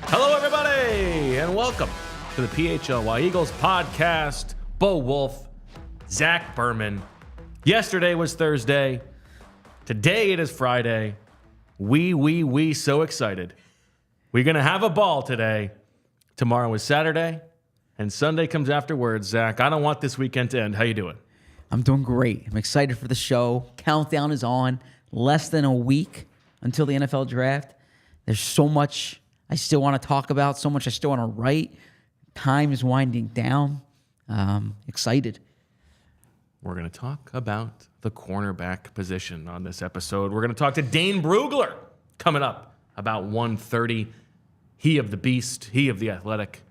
Hello, everybody, and welcome to the PHLY Eagles podcast. Bo Wulf, Zach Berman. Yesterday was Thursday. Today it is Friday. We so excited. We're going to have a ball today. Tomorrow is Saturday, and Sunday comes afterwards. Zach, I don't want this weekend to end. How you doing? I'm doing great. I'm excited for the show. Countdown is on. Less than a week until the NFL draft. There's so much I still want to talk about, so much I still want to write. Time is winding down. Excited. We're going to talk about the cornerback position on this episode. We're going to talk to Dane Brugler coming up about 1:30. He of the beast, he of the athletic.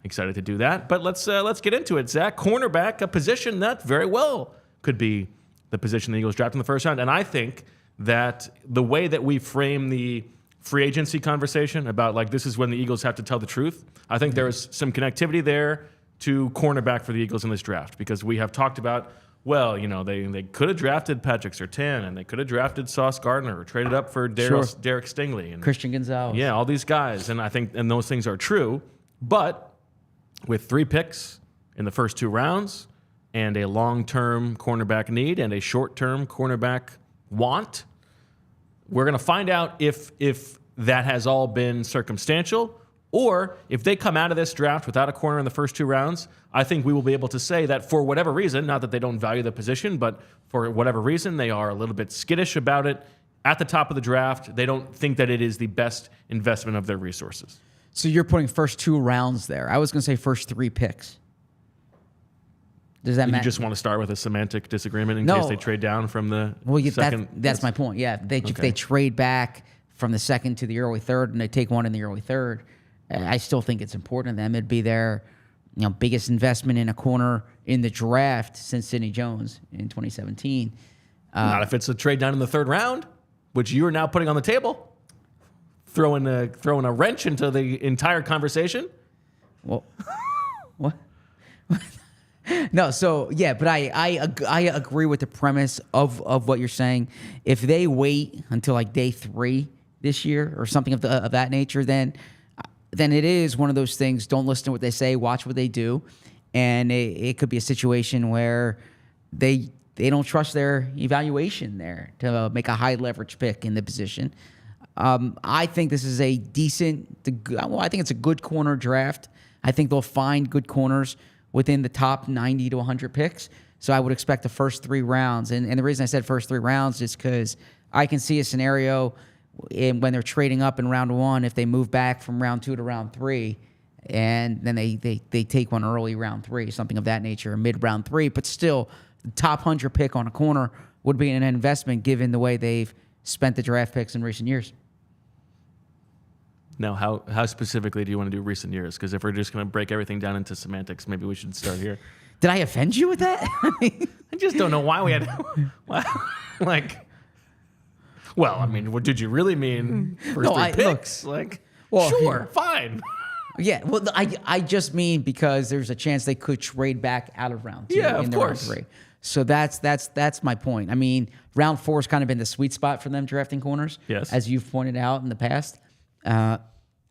Excited to do that. But let's get into it, Zach. Cornerback, a position that very well could be the position the Eagles draft in the first round. And I think that the way that we frame the free agency conversation about, like, this is when the Eagles have to tell the truth, I think there is some connectivity there to cornerback for the Eagles in this draft, because we have talked about, well, you know, they could have drafted Patrick Surtain, and they could have drafted Sauce Gardner, or traded up for Derek Stingley and Christian Gonzalez. Yeah, all these guys, and I think those things are true. But with 3 picks in the first 2 rounds, and a long-term cornerback need and a short-term cornerback want, we're going to find out if that has all been circumstantial, or if they come out of this draft without a corner in the first 2 rounds. I think we will be able to say that for whatever reason, not that they don't value the position, but for whatever reason, they are a little bit skittish about it at the top of the draft. They don't think that it is the best investment of their resources. So you're putting first 2 rounds there. I was going to say first 3 picks. Does that matter? You just want to start with a semantic disagreement in case they trade down from the second? That's my point. Yeah, if they trade back from the second to the early third and they take one in the early third, I still think it's important to them. It'd be their biggest investment in a corner in the draft since Sidney Jones in 2017. Not if it's a trade down in the 3rd round, which you are now putting on the table, throwing a wrench into the entire conversation. Well, what? No, so yeah, but I agree with the premise of what you're saying. If they wait until like day 3 this year or something of that nature, then it is one of those things. Don't listen to what they say, watch what they do, and it could be a situation where they don't trust their evaluation there to make a high leverage pick in the position. I think this is a I think it's a good corner draft. I think they'll find good corners within the top 90 to 100 picks. So I would expect the first 3 rounds. And the reason I said first 3 rounds is because I can see a scenario when they're trading up in round 1, if they move back from round 2 to round 3, and then they take one early round 3, something of that nature, mid round 3. But still, the top 100 pick on a corner would be an investment given the way they've spent the draft picks in recent years. Now, how specifically do you want to do recent years? Because if we're just going to break everything down into semantics, maybe we should start here. Did I offend you with that? I just don't know why we had well, I mean, what did you really mean first 3 picks? Sure, fine. Yeah, well, I just mean because there's a chance they could trade back out of round 2 of course. Round 3. So that's my point. I mean, round 4 has kind of been the sweet spot for them drafting corners, yes, as you've pointed out in the past.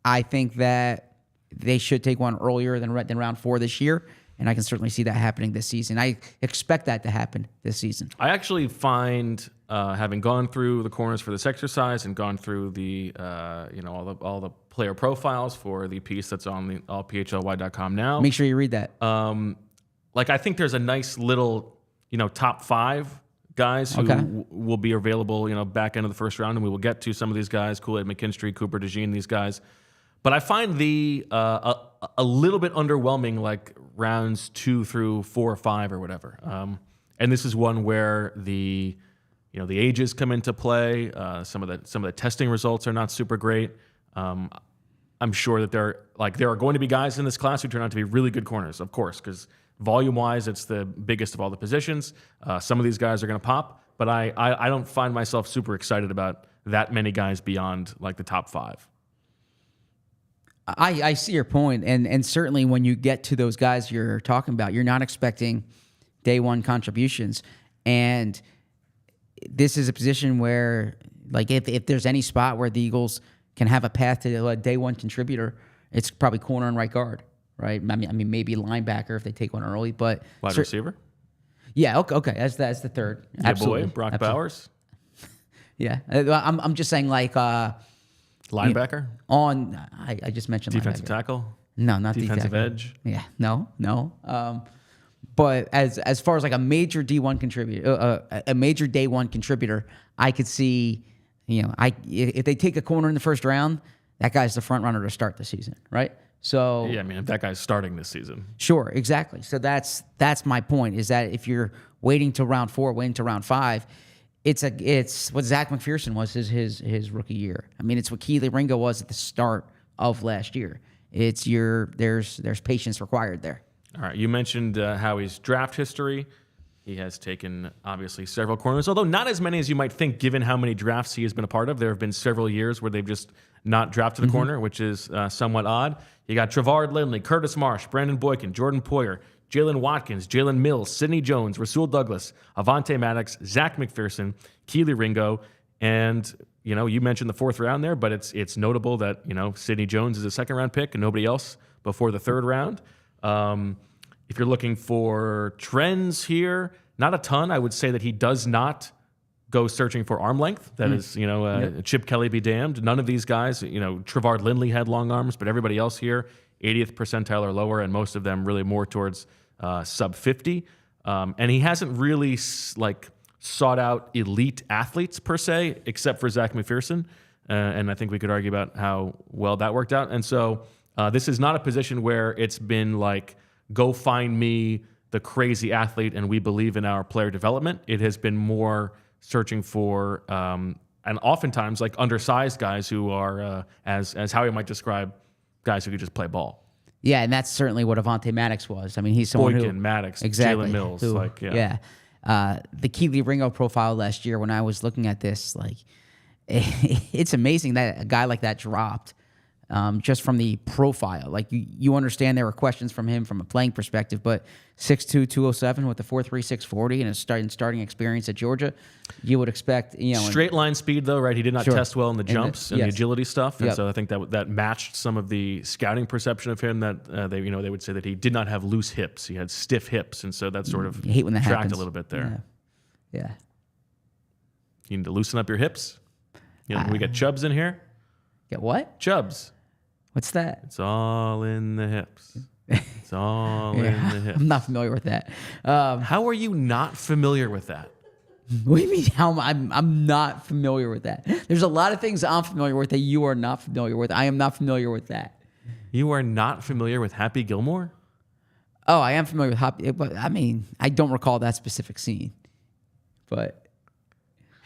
I think that they should take one earlier than round 4 this year, and I can certainly see that happening this season. I expect that to happen this season. I actually find, having gone through the corners for this exercise and gone through the all the player profiles for the piece that's on the allphly.com now. Make sure you read that. I think there's a nice little top 5 guys who will be available, back end of the first round, and we will get to some of these guys: Kool-Aid McKinstry, Cooper DeJean, these guys. But I find a little bit underwhelming, like rounds 2 through 4 or 5 or whatever. And this is one where the the ages come into play. Some of the testing results are not super great. I'm sure that there are going to be guys in this class who turn out to be really good corners, of course, because volume-wise, it's the biggest of all the positions. Some of these guys are going to pop, but I don't find myself super excited about that many guys beyond like the top 5. I see your point, and certainly when you get to those guys you're talking about, you're not expecting day one contributions, and this is a position where, like, if there's any spot where the Eagles can have a path to a day one contributor, it's probably corner and right guard, right? I mean maybe linebacker if they take one early, but wide receiver. Yeah, okay, that's the third. Yeah, absolutely. Boy, Brock Bowers. Yeah, I'm just saying like linebacker. I just mentioned defensive linebacker. tackle. No, not defensive tackle. edge. Yeah, no. But as far as like a major D1 contributor, a major day one contributor, I could see, if they take a corner in the first round, that guy's the front runner to start the season, right? So yeah, I mean, if that guy's starting this season, sure, exactly. So that's my point, is that if you're waiting till round 4, waiting till round 5, it's what Zach McPherson was his rookie year. I mean, it's what Kelee Ringo was at the start of last year. There's patience required there. All right, you mentioned Howie's draft history. He has taken, obviously, several corners, although not as many as you might think, given how many drafts he has been a part of. There have been several years where they've just not drafted a corner, which is somewhat odd. You got Trevard Lindley, Curtis Marsh, Brandon Boykin, Jordan Poyer, Jalen Watkins, Jalen Mills, Sidney Jones, Rasul Douglas, Avonte Maddox, Zach McPherson, Kelee Ringo, and you mentioned the 4th round there, but it's notable that Sidney Jones is a 2nd-round pick and nobody else before the 3rd round. If you're looking for trends here, not a ton. I would say that he does not go searching for arm length. That is, Chip Kelly be damned. None of these guys, Trevard Lindley had long arms, but everybody else here, 80th percentile or lower, and most of them really more towards sub 50. And he hasn't really sought out elite athletes per se, except for Zach McPherson. And I think we could argue about how well that worked out. And so this is not a position where it's been like, go find me the crazy athlete and we believe in our player development. It has been more searching for, and oftentimes like undersized guys who are, as Howie might describe, guys who could just play ball. Yeah, and that's certainly what Avonte Maddox was. I mean, he's someone Boykin, Maddox, exactly, Jalen Mills. The Kelee Ringo profile last year, when I was looking at this, it's amazing that a guy like that dropped. Just from the profile. Like, you understand there were questions from him from a playing perspective, but 6'2", 207 with the 4.3, 640 and a starting experience at Georgia, you would expect, straight line speed though, right? He did not test well in the jumps and the agility stuff, and so I think that matched some of the scouting perception of him. That they would say that he did not have loose hips; he had stiff hips, and so that sort of hate when that tracked happens. a little bit there. Yeah. You need to loosen up your hips. We got Chubbs in here. Get what? Chubbs. What's that? It's all in the hips. It's all in the hips. I'm not familiar with that. How are you not familiar with that? What do you mean? How I'm not familiar with that? There's a lot of things I'm familiar with that you are not familiar with. I am not familiar with that. You are not familiar with Happy Gilmore? Oh, I am familiar with Happy, but I mean, I don't recall that specific scene. But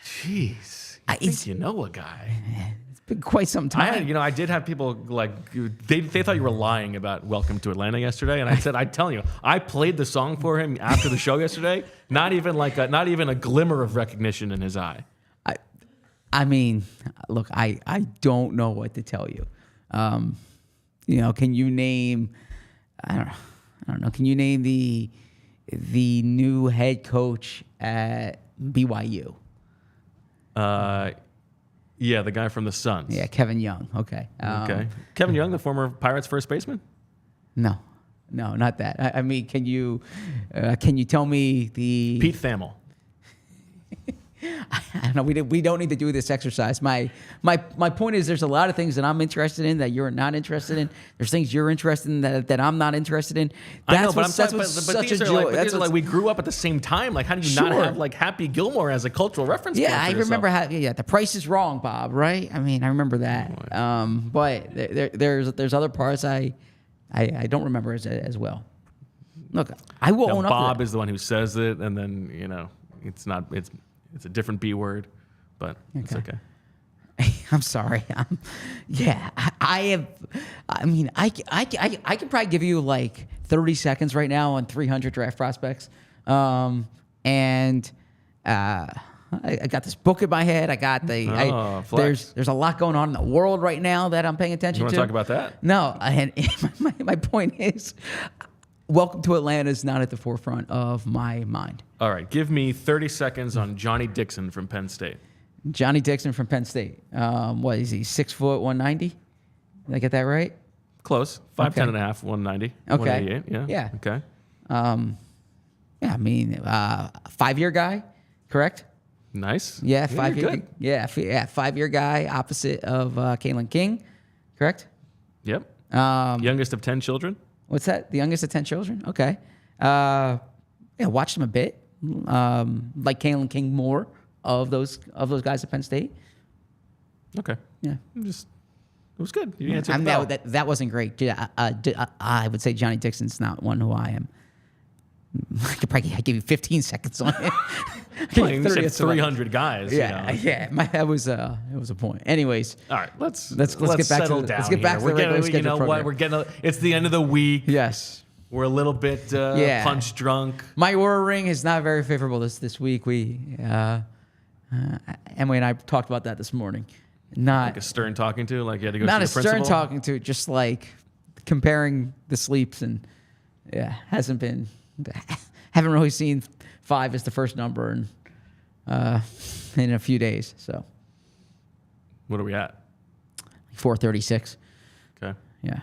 jeez, I think you know a guy. It's been quite some time. I did have people they thought you were lying about Welcome to Atlanta yesterday, and I said, I'm telling you, I played the song for him after the show yesterday. Not even a glimmer of recognition in his eye. I mean, look, I don't know what to tell you. Can you name? I don't know. Can you name the new head coach at BYU? Yeah, the guy from the Suns. Yeah, Kevin Young. Okay. Okay. Kevin Young, the former Pirates first baseman? No, not that. I mean, can you tell me the Pete Thamel? I don't know. We don't need to do this exercise. My point is, there's a lot of things that I'm interested in that you're not interested in. There's things you're interested in that I'm not interested in. I know, but these are we grew up at the same time. Like, how do you not have Happy Gilmore as a cultural reference? Yeah, I remember The Price is Wrong, Bob. Right? I mean, I remember that. But there's other parts I don't remember as well. Look, I will own up to Bob that. is the one who says it, and then it's not. It's a different B word, but it's okay. I'm sorry. I could probably give you like 30 seconds right now on 300 draft prospects. I got this book in my head. I got there's a lot going on in the world right now that I'm paying attention You want to. to talk about that? No, and my point is, welcome to Atlanta is not at the forefront of my mind. All right, give me 30 seconds on Johnny Dixon from Penn State. Johnny Dixon from Penn State. What is he? 6 foot 190? Did I get that right? Close. 5'10 Okay. and a half, 190. Okay. 188. Yeah. Okay. Yeah, I mean, 5-year guy, correct? Nice. Yeah, you're 5 year. good. Yeah, 5-year guy, opposite of Kelee King, correct? Yep. Youngest of 10 children. What's that? The youngest of 10 children. Okay. Yeah, watched him a bit. Like Kelee King more of those guys at Penn State. Okay. Yeah. It was good. You answered I mean, well. that wasn't great. I would say Johnny Dixon's not one who I am. I could probably give you 15 seconds on it. Well, you said 300 guys. Yeah, you know. yeah. It was a point. Anyways, All right, let's get back to settle the- down let's get back here. to the regular You scheduled know what? program. It's the end of the week. yes. We're a little bit punch drunk. My Aura ring is not very favorable this week. We Emily and I talked about that this morning. Like a stern talking to, like you had to go Not see a the principal. stern talking to, just like comparing the sleeps, and haven't really seen 5 as the first number in a few days. So What are we at? 436. Okay. Yeah.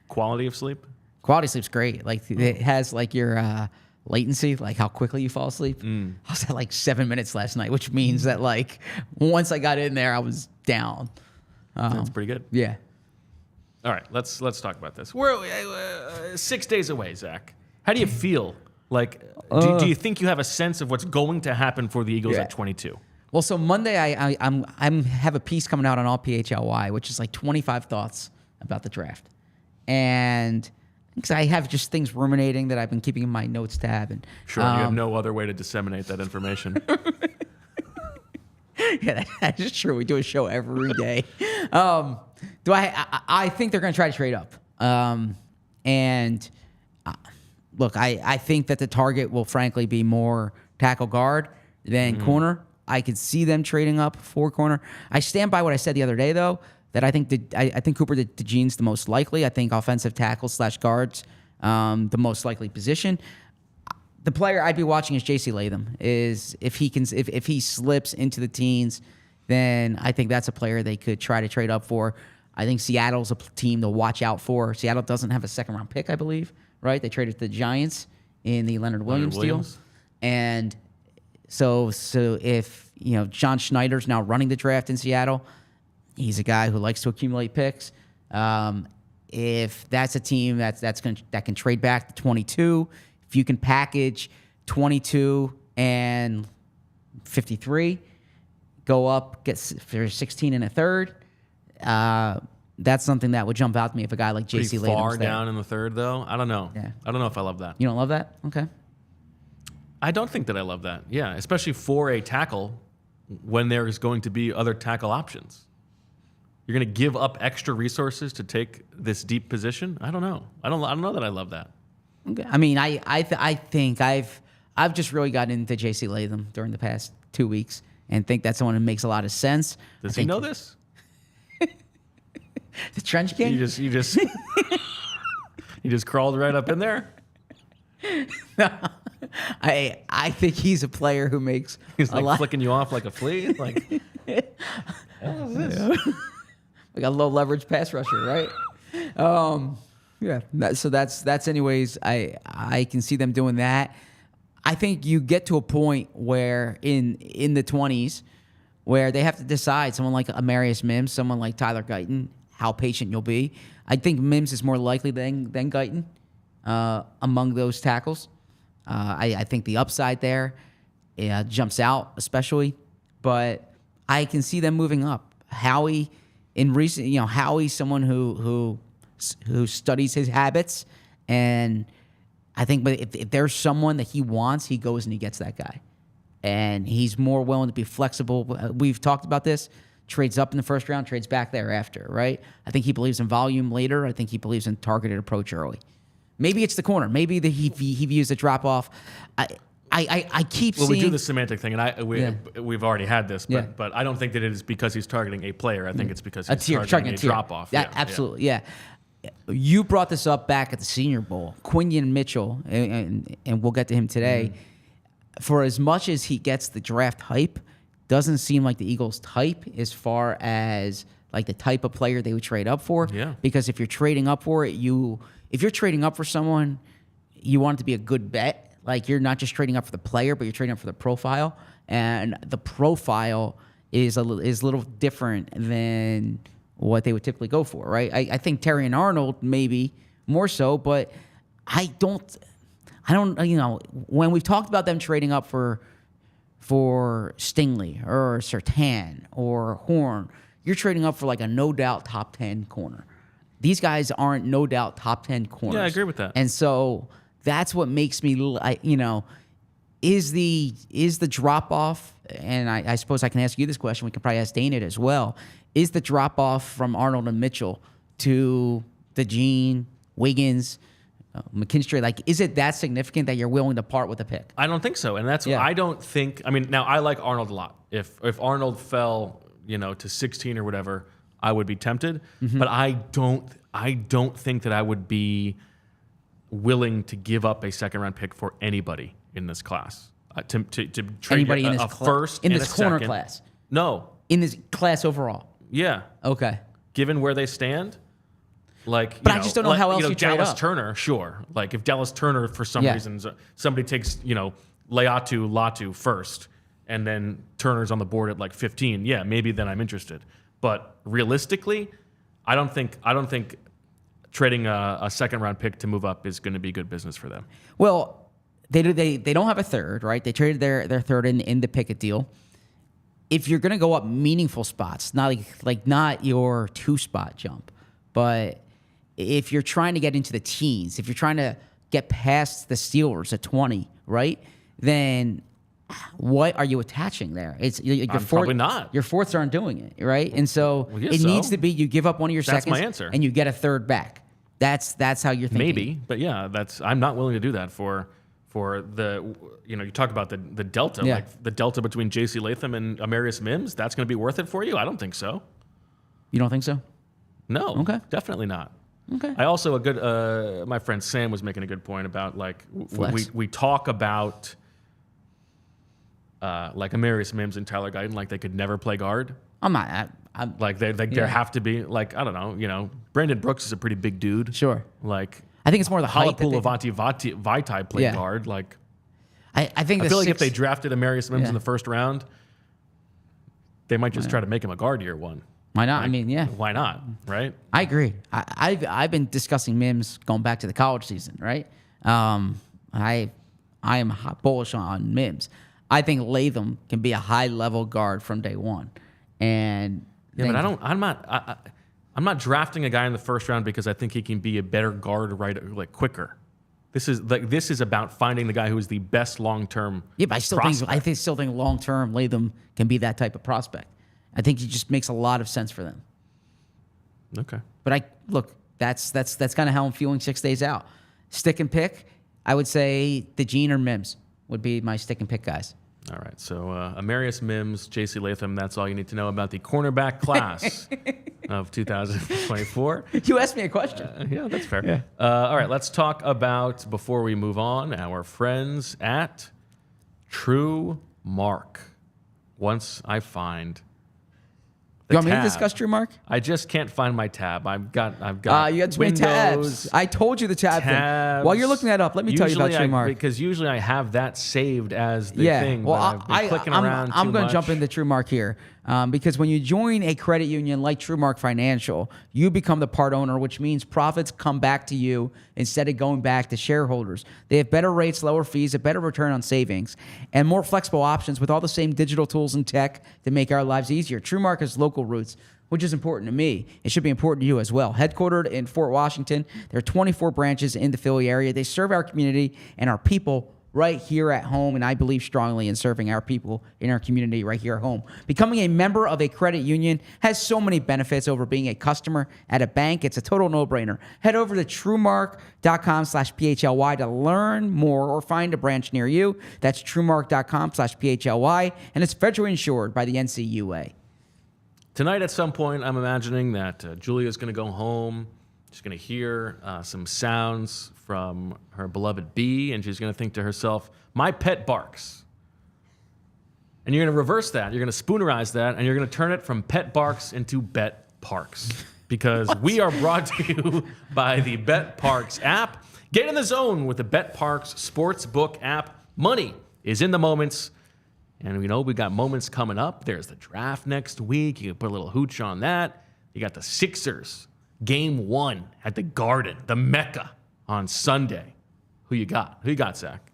Quality of sleep? Quality sleep's great. Like it has like your latency, like how quickly you fall asleep. I was at like 7 minutes last night, which means that like once I got in there, I was down. That's pretty good. Yeah. All right, let's talk about this. We're 6 days away, Zach. How do you feel? Like, do you think you have a sense of what's going to happen for the Eagles Yeah. at 22? Well, so Monday I have a piece coming out on all PHLY, which is like 25 thoughts about the draft, and because I have just things ruminating that I've been keeping in my notes tab, and Sure, you have no other way to disseminate that information. yeah, that is true. We do a show every day. I think they're going to try to trade up, and look, I think that the target will frankly be more tackle guard than corner. I could see them trading up for corner. I stand by what I said the other day, though, that I think I think Cooper DeJean's the most likely. I think offensive tackle / guards the most likely position. The player I'd be watching is J.C. Latham. Is if he slips into the teens, then I think that's a player they could try to trade up for. I think Seattle's a team to watch out for. Seattle doesn't have a second-round pick, I believe, right? They traded to the Giants in the Leonard Williams deal. And so if, John Schneider's now running the draft in Seattle, he's a guy who likes to accumulate picks. If that's a team that can trade back to 22, if you can package 22 and 53, go up, get for 16 and a third, that's something that would jump out to me if a guy like J.C. Pretty Latham's far there. down in the third, though. I don't know. Yeah. I don't know if I love that. You don't love that? Okay. I don't think that I love that. Yeah, especially for a tackle when there is going to be other tackle options. You're going to give up extra resources to take this deep position? I don't know. I don't know that I love that. Okay. I mean, I think I've just really gotten into J.C. Latham during the past 2 weeks and think that's someone who makes a lot of sense. Does he know this? The Trench King? You just you just crawled right up in there. I think he's a player who makes He's a like lot, flicking you off like a flea. Like, what is this? like a low leverage pass rusher, right? Yeah. So that's anyways. I can see them doing that. I think you get to a point where in the 20s where they have to decide someone like Amarius Mims, someone like Tyler Guyton, how patient you'll be. I think Mims is more likely than Guyton among those tackles. I think the upside there jumps out, especially, but I can see them moving up. Howie's someone who studies his habits, and I think, but if there's someone that he wants, he goes and he gets that guy. and he's more willing to be flexible. We've talked about this. Trades up in the first round, trades back thereafter, right? I think he believes in volume later. I think he believes in targeted approach early. Maybe it's the corner. Maybe he views the drop off. I keep seeing. Well, we do the semantic thing, and we've already had this, but I don't think that it is because he's targeting a player. I think it's because he's targeting a drop off. Yeah, absolutely. Yeah. You brought this up back at the Senior Bowl. Quinion Mitchell, and we'll get to him today. For as much as he gets the draft hype, doesn't seem like the Eagles' type as far as like the type of player they would trade up for. Yeah. Because if you're trading up for it, if you're trading up for someone, you want it to be a good bet. Like you're not just trading up for the player, but you're trading up for the profile, and the profile is a little different than what they would typically go for, right? I think Terrion Arnold maybe more so, but I don't. When we've talked about them trading up for Stingley or Surtain or Horn, you're trading up for like a no doubt top 10 corner. These guys aren't no doubt top 10 corners. Yeah, I agree with that. And so that's what makes me, is the drop off, and I suppose I can ask you this question. We can probably ask Dane it as well. Is the drop off from Arnold and Mitchell to DeJean, Wiggins, McKinstry, like, is it that significant that you're willing to part with a pick? I don't think so, and that's I don't think. I mean, now I like Arnold a lot. If Arnold fell, to 16 or whatever, I would be tempted. But I don't think that I would be willing to give up a second round pick for anybody in this class. To trade Anybody in this first in and this a corner second. class? No, In this class overall? yeah. Okay. Given where they stand. Like, But I just don't know how else you trade Dallas up. Turner, sure. Like if Dallas Turner for some reason somebody takes Latu first, and then Turner's on the board at like 15, yeah, maybe then I'm interested. But realistically, I don't think trading a second round pick to move up is going to be good business for them. Well, they don't have a third, right? They traded their third in the Pickett deal. If you're going to go up meaningful spots, not not your 2-spot jump, but if you're trying to get into the teens, if you're trying to get past the Steelers at 20, right? Then what are you attaching there? It's probably not. Your fourths aren't doing it, right? And so it needs to be you give up one of your That's seconds my answer. and you get a third back. That's how you're thinking. Maybe, but yeah, I'm not willing to do that for the you talk about the delta, like the delta between J.C. Latham and Amarius Mims. That's going to be worth it for you? I don't think so. You don't think so? No. Okay. Definitely not. Okay. I also my friend Sam was making a good point about like we talk about like Amarius Mims and Tyler Guyton like they could never play guard. I'm not. Like there have to be like I don't know Brandon Brooks is a pretty big dude. Sure. Like I think it's more the height. Halapool Vitae played guard. Like I think I feel like if they drafted Amarius Mims in the first round, they might just try to make him a guard year one. Why not? Like, I mean, yeah. Why not? Right? I agree. I've been discussing Mims going back to the college season, right? I am bullish on Mims. I think Latham can be a high level guard from day one, and but I'm not drafting a guy in the first round because I think he can be a better guard quicker. This is about finding the guy who is the best long term. Yeah, but I still think long term Latham can be that type of prospect. I think he just makes a lot of sense for them. Okay. But that's kind of how I'm feeling 6 days out. Stick and pick, I would say DeJean or Mims would be my stick and pick guys. All right. So Amarius Mims, J.C. Latham, that's all you need to know about the cornerback class of 2024. You asked me a question. Yeah, that's fair. Yeah. All right. Let's talk about, before we move on, our friends at True Mark. Once I find You want me to discuss True Mark? I just can't find my tab. I've got you had too many tabs. I told you the tab thing. While you're looking that up, let me tell you about True Mark. Because usually I have that saved as the thing. Well, but I've been clicking around I'm going to much. jump into True Mark here because when you join a credit union like True Mark Financial, you become the part owner, which means profits come back to you instead of going back to shareholders. They have better rates, lower fees, a better return on savings, and more flexible options with all the same digital tools and tech to make our lives easier. True Mark has local roots, which is important to me. It should be important to you as well. Headquartered in Fort Washington, there are 24 branches in the Philly area. They serve our community and our people right here at home, and I believe strongly in serving our people in our community right here at home. Becoming a member of a credit union has so many benefits over being a customer at a bank. It's a total no-brainer. Head over to truemark.com/PHLY to learn more or find a branch near you. That's truemark.com/PHLY, and it's federally insured by the NCUA. Tonight at some point, I'm imagining that Julia's going to go home. She's going to hear some sounds from her beloved bee, and she's going to think to herself, my pet barks. And you're going to reverse that. You're going to spoonerize that, and you're going to turn it from pet barks into bet parks. Because we are brought to you by the Bet Parks app. Get in the zone with the Bet Parks Sportsbook app. Money is in the moments. And we know we got moments coming up. There's the draft next week. You can put a little hooch on that. You got the Sixers, game 1 at the Garden, the Mecca, on Sunday. Who you got? Who you got, Zach?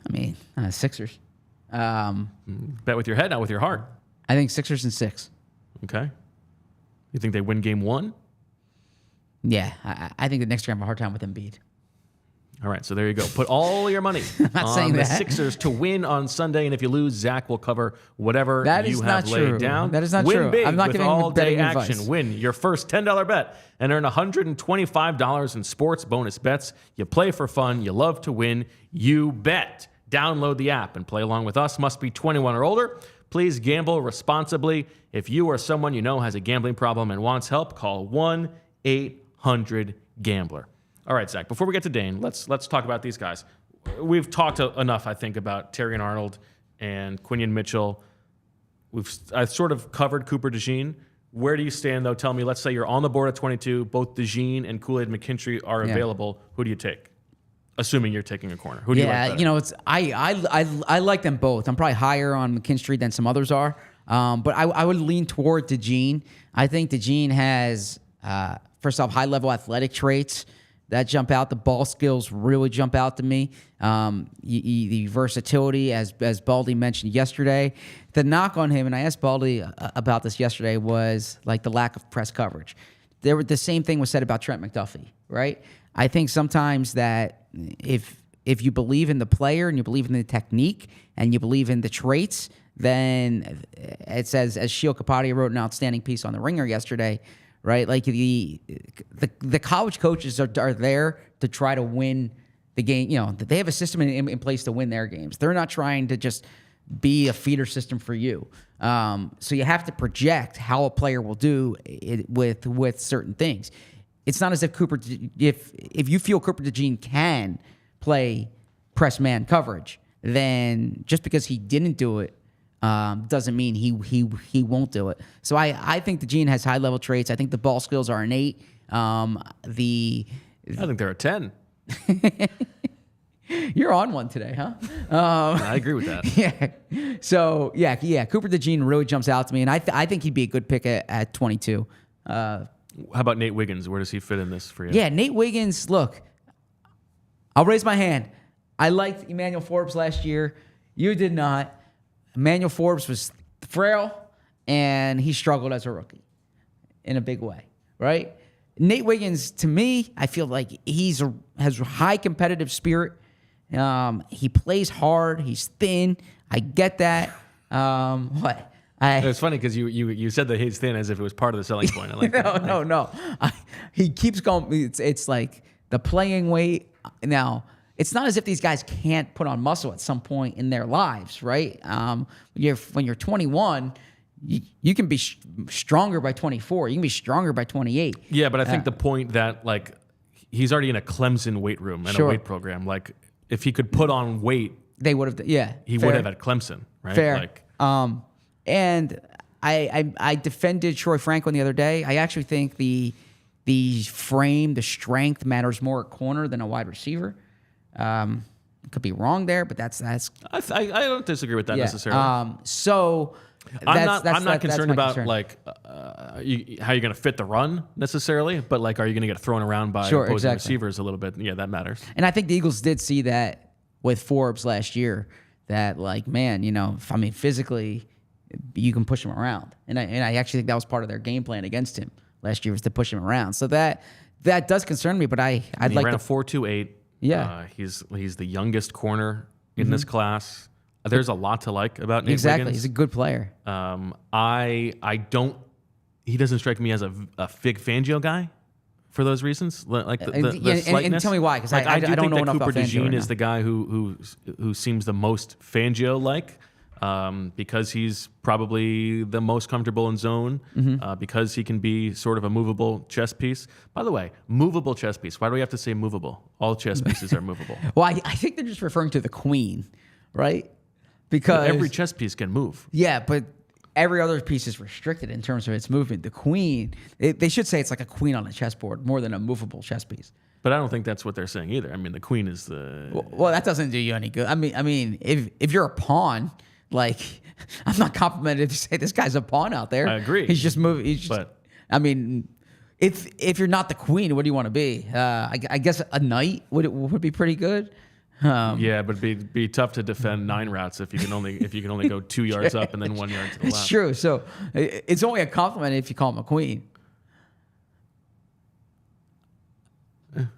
I mean, Sixers. Bet with your head, not with your heart. I think Sixers and 6. Okay. You think they win game 1? Yeah, I think the Knicks are going to have a hard time with Embiid. All right, so there you go. Put all your money on the Sixers to win on Sunday, and if you lose, Zach will cover whatever you have laid down. That is not Win true. big I'm not with giving all-day betting action. advice. Win your first $10 bet and earn $125 in sports bonus bets. You play for fun. You love to win. You bet. Download the app and play along with us. Must be 21 or older. Please gamble responsibly. If you or someone you know has a gambling problem and wants help, call 1-800-GAMBLER. All right, Zach, before we get to Dane, let's talk about these guys. We've talked enough, I think, about Terrion Arnold and Quinion Mitchell. I've sort of covered Cooper DeJean. Where do you stand, though? Tell me, let's say you're on the board at 22. Both DeJean and Kool-Aid McKinstry are available. Who do you take? Assuming you're taking a corner. Who do you like better? You know, I like them both. I'm probably higher on McKinstry than some others are. But I would lean toward DeJean. I think DeJean has, first off, high-level athletic traits that jump out. The ball skills really jump out to me. The versatility, as Baldy mentioned yesterday. The knock on him, and I asked Baldy about this yesterday, was like the lack of press coverage. The same thing was said about Trent McDuffie, right? I think sometimes that if you believe in the player and you believe in the technique and you believe in the traits, then it says, as Sheil Kapadia wrote an outstanding piece on The Ringer yesterday, right? Like the college coaches are there to try to win the game. You know, they have a system in place to win their games. They're not trying to just be a feeder system for you. So you have to project how a player will do it with certain things. It's not as if if you feel Cooper DeJean can play press man coverage, then just because he didn't do it doesn't mean he won't do it. So I think DeJean has high level traits. I think the ball skills are innate. I think they're a 10. You're on one today, huh? I agree with that. Yeah. So yeah. Cooper DeJean really jumps out to me, and I think he'd be a good pick at 22. How about Nate Wiggins? Where does he fit in this for you? Yeah, Nate Wiggins, look, I'll raise my hand. I liked Emmanuel Forbes last year. You did not. Emmanuel Forbes was frail, and he struggled as a rookie in a big way, right? Nate Wiggins, to me, I feel like has high competitive spirit. He plays hard. He's thin. I get that. What? It's funny because you said that he's thin as if it was part of the selling point. I like that. No. He keeps going. It's like the playing weight. Now, it's not as if these guys can't put on muscle at some point in their lives, right? When you're 21, you can be stronger by 24. You can be stronger by 28. Yeah, but I think the point that like he's already in a Clemson weight room and a weight program. Like if he could put on weight, they would have. Yeah, he would have at Clemson, right? Fair. Like, and I defended Troy Franklin the other day. I actually think the frame, the strength matters more at corner than a wide receiver. Could be wrong there, but that's. I don't disagree with that necessarily. I'm not concerned about like how you're going to fit the run necessarily, but like are you going to get thrown around by opposing receivers a little bit? Yeah, that matters. And I think the Eagles did see that with Forbes last year. That like, man, physically you can push him around, and I actually think that was part of their game plan against him last year was to push him around. So that does concern me, but I'd like ran to a 4.28. Yeah, he's the youngest corner in this class. There's a lot to like about Nate Exactly. Wiggins. He's a good player. I don't. He doesn't strike me as a Fig Fangio guy for those reasons. Like the slightness. And tell me why, because like, I do don't think know that enough Cooper about Fangio DeJean right is now. the guy who seems the most Fangio-like. Because he's probably the most comfortable in zone, because he can be sort of a movable chess piece. By the way, movable chess piece. Why do we have to say movable? All chess pieces are movable. Well, I think they're just referring to the queen, right? Because Every chess piece can move. yeah, but every other piece is restricted in terms of its movement. The queen, they should say it's like a queen on a chessboard more than a movable chess piece. But I don't think that's what they're saying either. I mean, the queen is the... Well, that doesn't do you any good. I mean, if you're a pawn, like, I'm not complimented to say this guy's a pawn out there. I agree. He's just moving. But- I mean, if you're not the queen, what do you want to be? I guess a knight would be pretty good. Yeah, but it'd be tough to defend 9 routes if you can only go 2 yards up and then 1 yard to the left. It's true. So it's only a compliment if you call him a queen.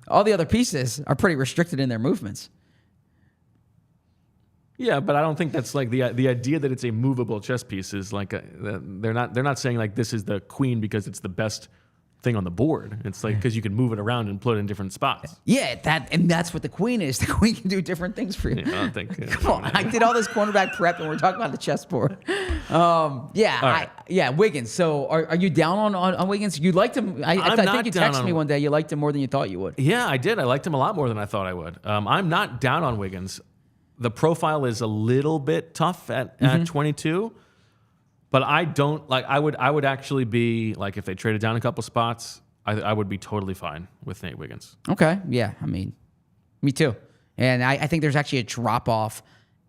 All the other pieces are pretty restricted in their movements. Yeah, but I don't think that's like the idea that it's a movable chess piece is like they're not saying like this is the queen because it's the best thing on the board. It's like because you can move it around and put it in different spots. Yeah, that's what the queen is. The queen can do different things for you. Yeah, I don't think. Come on, I did all this cornerback prep, and we're talking about the chessboard. Wiggins. So, are you down on Wiggins? You liked him. I think you texted me one day. You liked him more than you thought you would. Yeah, I did. I liked him a lot more than I thought I would. I'm not down on Wiggins. The profile is a little bit tough at 22, but I don't like. I would actually be like if they traded down a couple spots, I would be totally fine with Nate Wiggins. Okay. Yeah. I mean, me too. And I think there's actually a drop off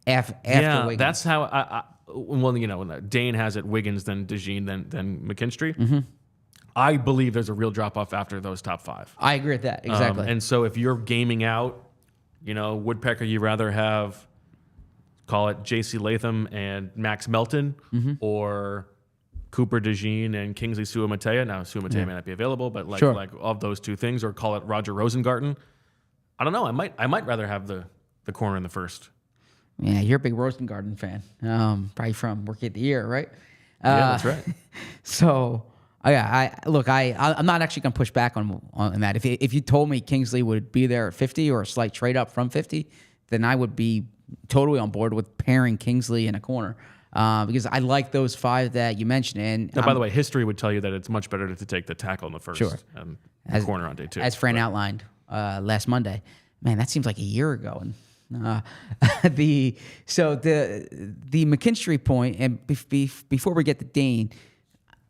after Wiggins. That's how when Dane has it, Wiggins, then DeJean, then McKinstry. Mm-hmm. I believe there's a real drop off after those top 5. I agree with that. Exactly. And so if you're gaming out, Woodpecker, you rather have, call it J.C. Latham and Max Melton, or Cooper DeJean and Kingsley Suamatea. Now, Suamatea may not be available, but like of those two things, or call it Roger Rosengarten. I don't know. I might rather have the corner in the first. Yeah, you're a big Rosengarten fan, probably from Rookie of the Year, right? Yeah, that's right. So, I'm not actually going to push back on that. If you told me Kingsley would be there at 50 or a slight trade up from 50, then I would be totally on board with pairing Kingsley in a corner because I like those 5 that you mentioned. And now, by the way, history would tell you that it's much better to take the tackle in the first corner on day 2. As Fran outlined last Monday. Man, that seems like a year ago. And the McKinstry point, and before we get to Dane,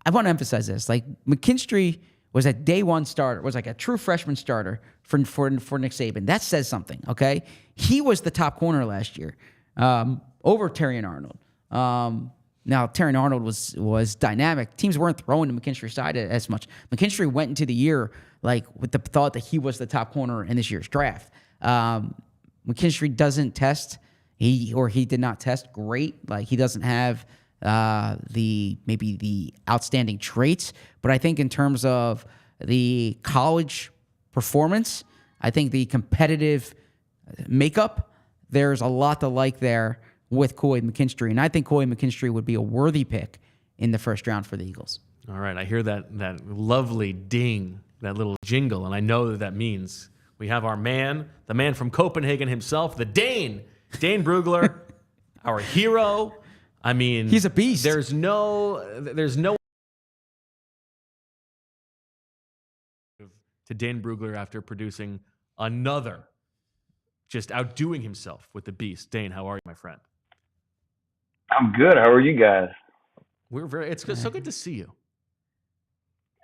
I want to emphasize this. Like, McKinstry was a day 1 starter, was like a true freshman starter for Nick Saban. That says something, okay? He was the top corner last year over Terrion Arnold. Now, Terrion Arnold was dynamic. Teams weren't throwing to McKinstry's side as much. McKinstry went into the year like with the thought that he was the top corner in this year's draft. McKinstry doesn't test. He did not test great. Like, he doesn't have the outstanding traits, but I think in terms of the college performance, I think the competitive makeup, there's a lot to like there with Kool-Aid McKinstry, and I think Kool-Aid McKinstry would be a worthy pick in the first round for the Eagles. All right, I hear that lovely ding, that little jingle, and I know that means we have our man, the man from Copenhagen himself, the Dane Brugler, our hero. I mean, he's a beast. There's no to Dane Brugler after producing another, just outdoing himself with the beast. Dane, how are you, my friend? I'm good. How are you guys? It's so good to see you.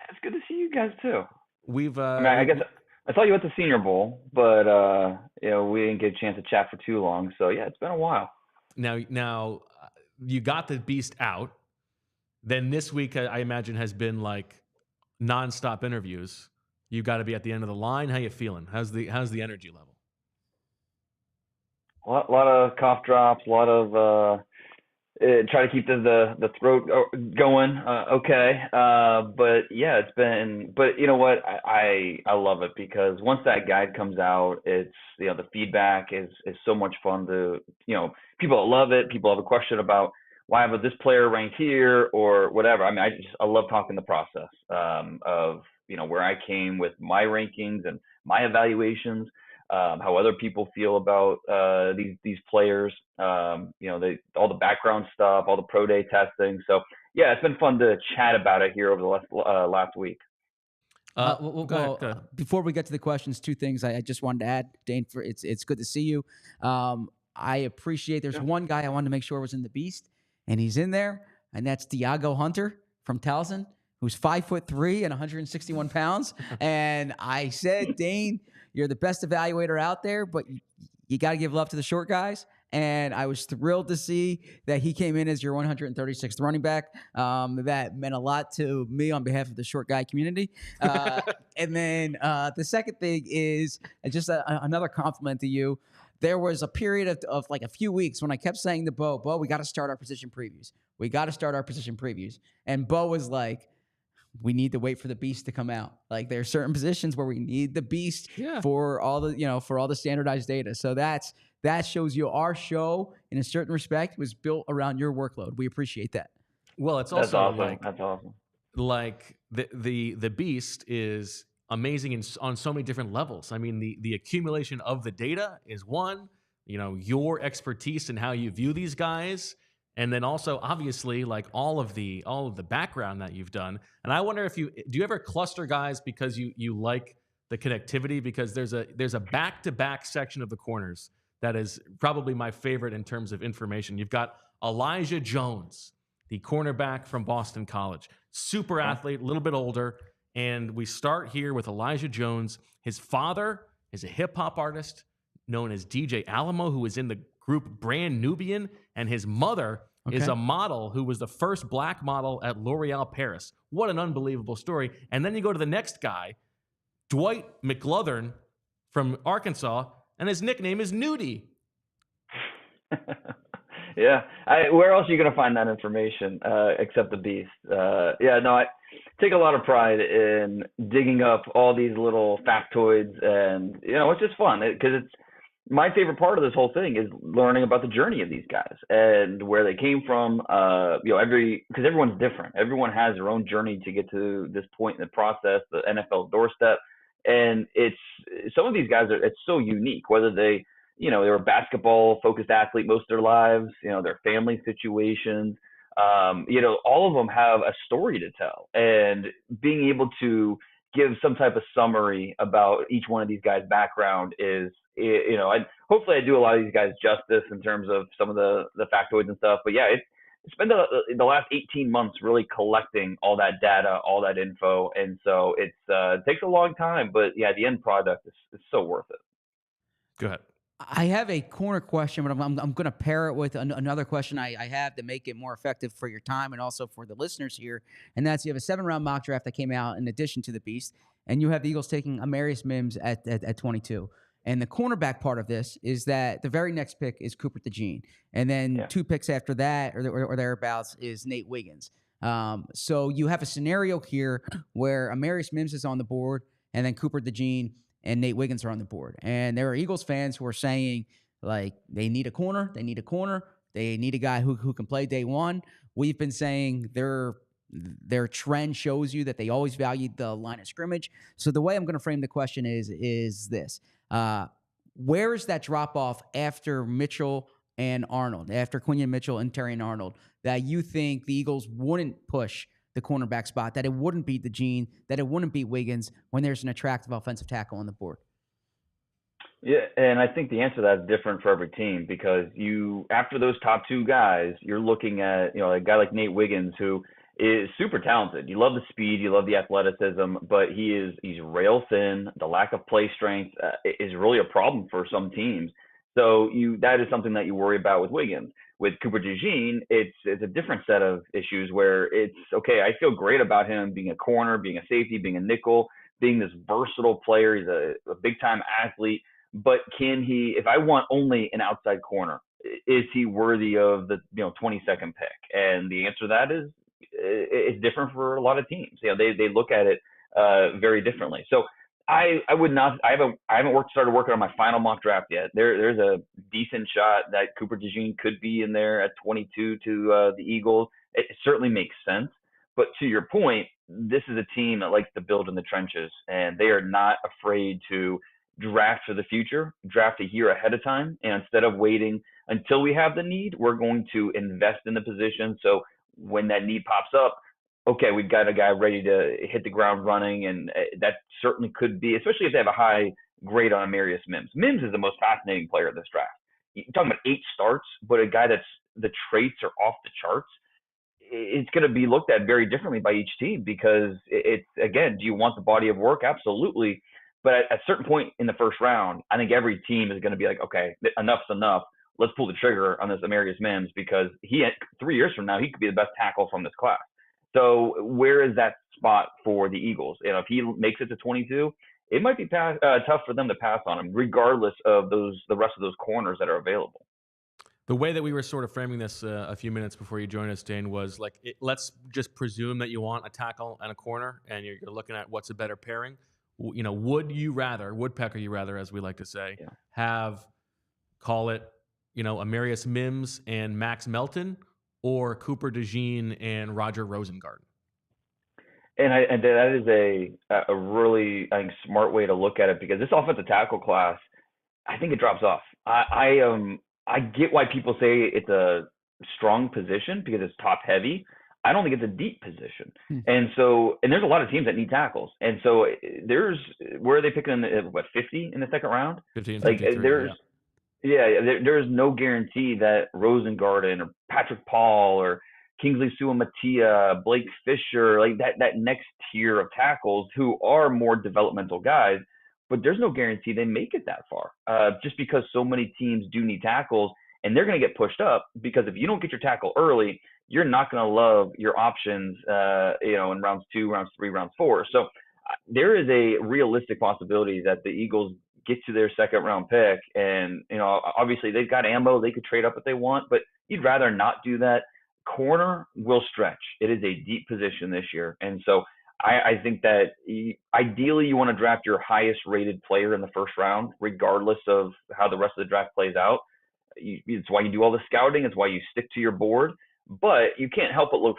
It's good to see you guys too. I guess I saw you at the Senior Bowl, but we didn't get a chance to chat for too long. So yeah, it's been a while. Now you got the beast out. Then this week, I imagine, has been like nonstop interviews. You got to be at the end of the line. How you feeling? How's the energy level? A lot of cough drops. A lot of try to keep the throat going. Okay. But yeah, it's been. But you know what? I love it because once that guide comes out, it's the feedback is so much fun to people love it. People have a question about why was this player ranked here or whatever. I mean, I love talking the process of where I came with my rankings and my evaluations, how other people feel about these players, all the background stuff, all the pro day testing. So yeah, it's been fun to chat about it here over the last week. Go ahead. Before we get to the questions, two things I just wanted to add, Dane. It's good to see you. I appreciate. There's one guy I wanted to make sure was in the Beast, and he's in there, and that's Diago Hunter from Towson, who's 5'3" and 161 pounds. And I said, Dane, you're the best evaluator out there, but you got to give love to the short guys. And I was thrilled to see that he came in as your 136th running back. That meant a lot to me on behalf of the short guy community. And then the second thing is just another compliment to you. There was a period of like a few weeks when I kept saying to Bo, we got to start our position previews. We got to start our position previews. And Bo was like, we need to wait for the Beast to come out. Like there are certain positions where we need the Beast for all the standardized data. So that shows you our show in a certain respect was built around your workload. We appreciate that. Well, it's also that's awesome. Like the Beast is amazing on so many different levels. I mean, the accumulation of the data is one, your expertise and how you view these guys. And then also, obviously, like all of the background that you've done. And I wonder do you ever cluster guys because you like the connectivity? Because there's a back-to-back section of the corners that is probably my favorite in terms of information. You've got Elijah Jones, the cornerback from Boston College, super athlete, a little bit older. And we start here with Elijah Jones. His father is a hip hop artist known as DJ Alamo, who is in the group Brand Nubian, and his mother is a model who was the first black model at L'Oreal Paris. What an unbelievable story. And then you go to the next guy, Dwight McLuthern from Arkansas, and his nickname is Nudie. Yeah. Where else are you going to find that information except the Beast? I take a lot of pride in digging up all these little factoids, and it's just fun because it's my favorite part of this whole thing is learning about the journey of these guys and where they came from. Because everyone's different. Everyone has their own journey to get to this point in the process, the NFL doorstep. And it's some of these guys it's so unique, whether they were a basketball focused athlete most of their lives, their family situations, all of them have a story to tell, and being able to give some type of summary about each one of these guys' background is, hopefully I do a lot of these guys justice in terms of some of the factoids and stuff. But yeah, it's been the last 18 months really collecting all that data, all that info. And so it takes a long time, but yeah, the end product is so worth it. Go ahead. I have a corner question, but I'm going to pair it with another question I have to make it more effective for your time and also for the listeners here. And that's, you have a 7-round mock draft that came out in addition to the Beast, and you have the Eagles taking Amarius Mims at 22. And the cornerback part of this is that the very next pick is Cooper DeJean. And then 2 picks after that or thereabouts is Nate Wiggins. So you have a scenario here where Amarius Mims is on the board and then Cooper DeJean and Nate Wiggins are on the board. And there are Eagles fans who are saying, like, they need a corner. They need a guy who can play day one. We've been saying their trend shows you that they always valued the line of scrimmage. So the way I'm going to frame the question is this. Where is that drop-off after Mitchell and Arnold, after Quinion Mitchell and Terrion Arnold, that you think the Eagles wouldn't push the cornerback spot, that it wouldn't beat DeJean, that it wouldn't beat Wiggins when there's an attractive offensive tackle on the board? Yeah, and I think the answer to that is different for every team, because after those top 2 guys, you're looking at a guy like Nate Wiggins, who is super talented. You love the speed, you love the athleticism, but he's rail thin. The lack of play strength is really a problem for some teams. So that is something that you worry about with Wiggins. With Cooper DeJean, it's a different set of issues where it's, okay, I feel great about him being a corner, being a safety, being a nickel, being this versatile player. He's a big-time athlete. But can he, if I want only an outside corner, is he worthy of the 22nd pick? And the answer to that is it's different for a lot of teams. They look at it very differently. So I would not. I haven't started working on my final mock draft yet. There's a decent shot that Cooper DeJean could be in there at 22 to the Eagles. It certainly makes sense. But to your point, this is a team that likes to build in the trenches, and they are not afraid to draft for the future, draft a year ahead of time. And instead of waiting until we have the need, we're going to invest in the position. So when that need pops up, okay, we've got a guy ready to hit the ground running. And that certainly could be, especially if they have a high grade on Amarius Mims. Mims is the most fascinating player of this draft. You're talking about 8 starts, but a guy that's the traits are off the charts. It's going to be looked at very differently by each team because it's, again, do you want the body of work? Absolutely. But at a certain point in the first round, I think every team is going to be like, okay, enough's enough. Let's pull the trigger on this Amarius Mims because 3 years from now, he could be the best tackle from this class. So where is that spot for the Eagles? If he makes it to 22, it might be tough for them to pass on him, regardless of the rest of those corners that are available. The way that we were sort of framing this a few minutes before you joined us, Dane, was like, let's just presume that you want a tackle and a corner, and you're looking at what's a better pairing. Woodpecker you rather, as we like to say, have, call it, Amarius Mims and Max Melton, or Cooper DeJean and Roger Rosengarten? And that is a really, I think, smart way to look at it because this offensive tackle class, I think it drops off. I get why people say it's a strong position because it's top heavy. I don't think it's a deep position. And there's a lot of teams that need tackles. And so where are they picking 50 in the second round? 50 and 53, there's no guarantee that Rosengarten or Patrick Paul or Kingsley Suamataia, Blake Fisher, like that next tier of tackles who are more developmental guys, but there's no guarantee they make it that far just because so many teams do need tackles and they're going to get pushed up because if you don't get your tackle early, you're not going to love your options, in rounds 2, rounds 3, rounds 4. So there is a realistic possibility that the Eagles get to their second round pick. And, obviously they've got ammo. They could trade up if they want, but you'd rather not do that. Corner will stretch. It is a deep position this year. And so I think that ideally you want to draft your highest rated player in the first round, regardless of how the rest of the draft plays out. It's why you do all the scouting. It's why you stick to your board. But you can't help but look,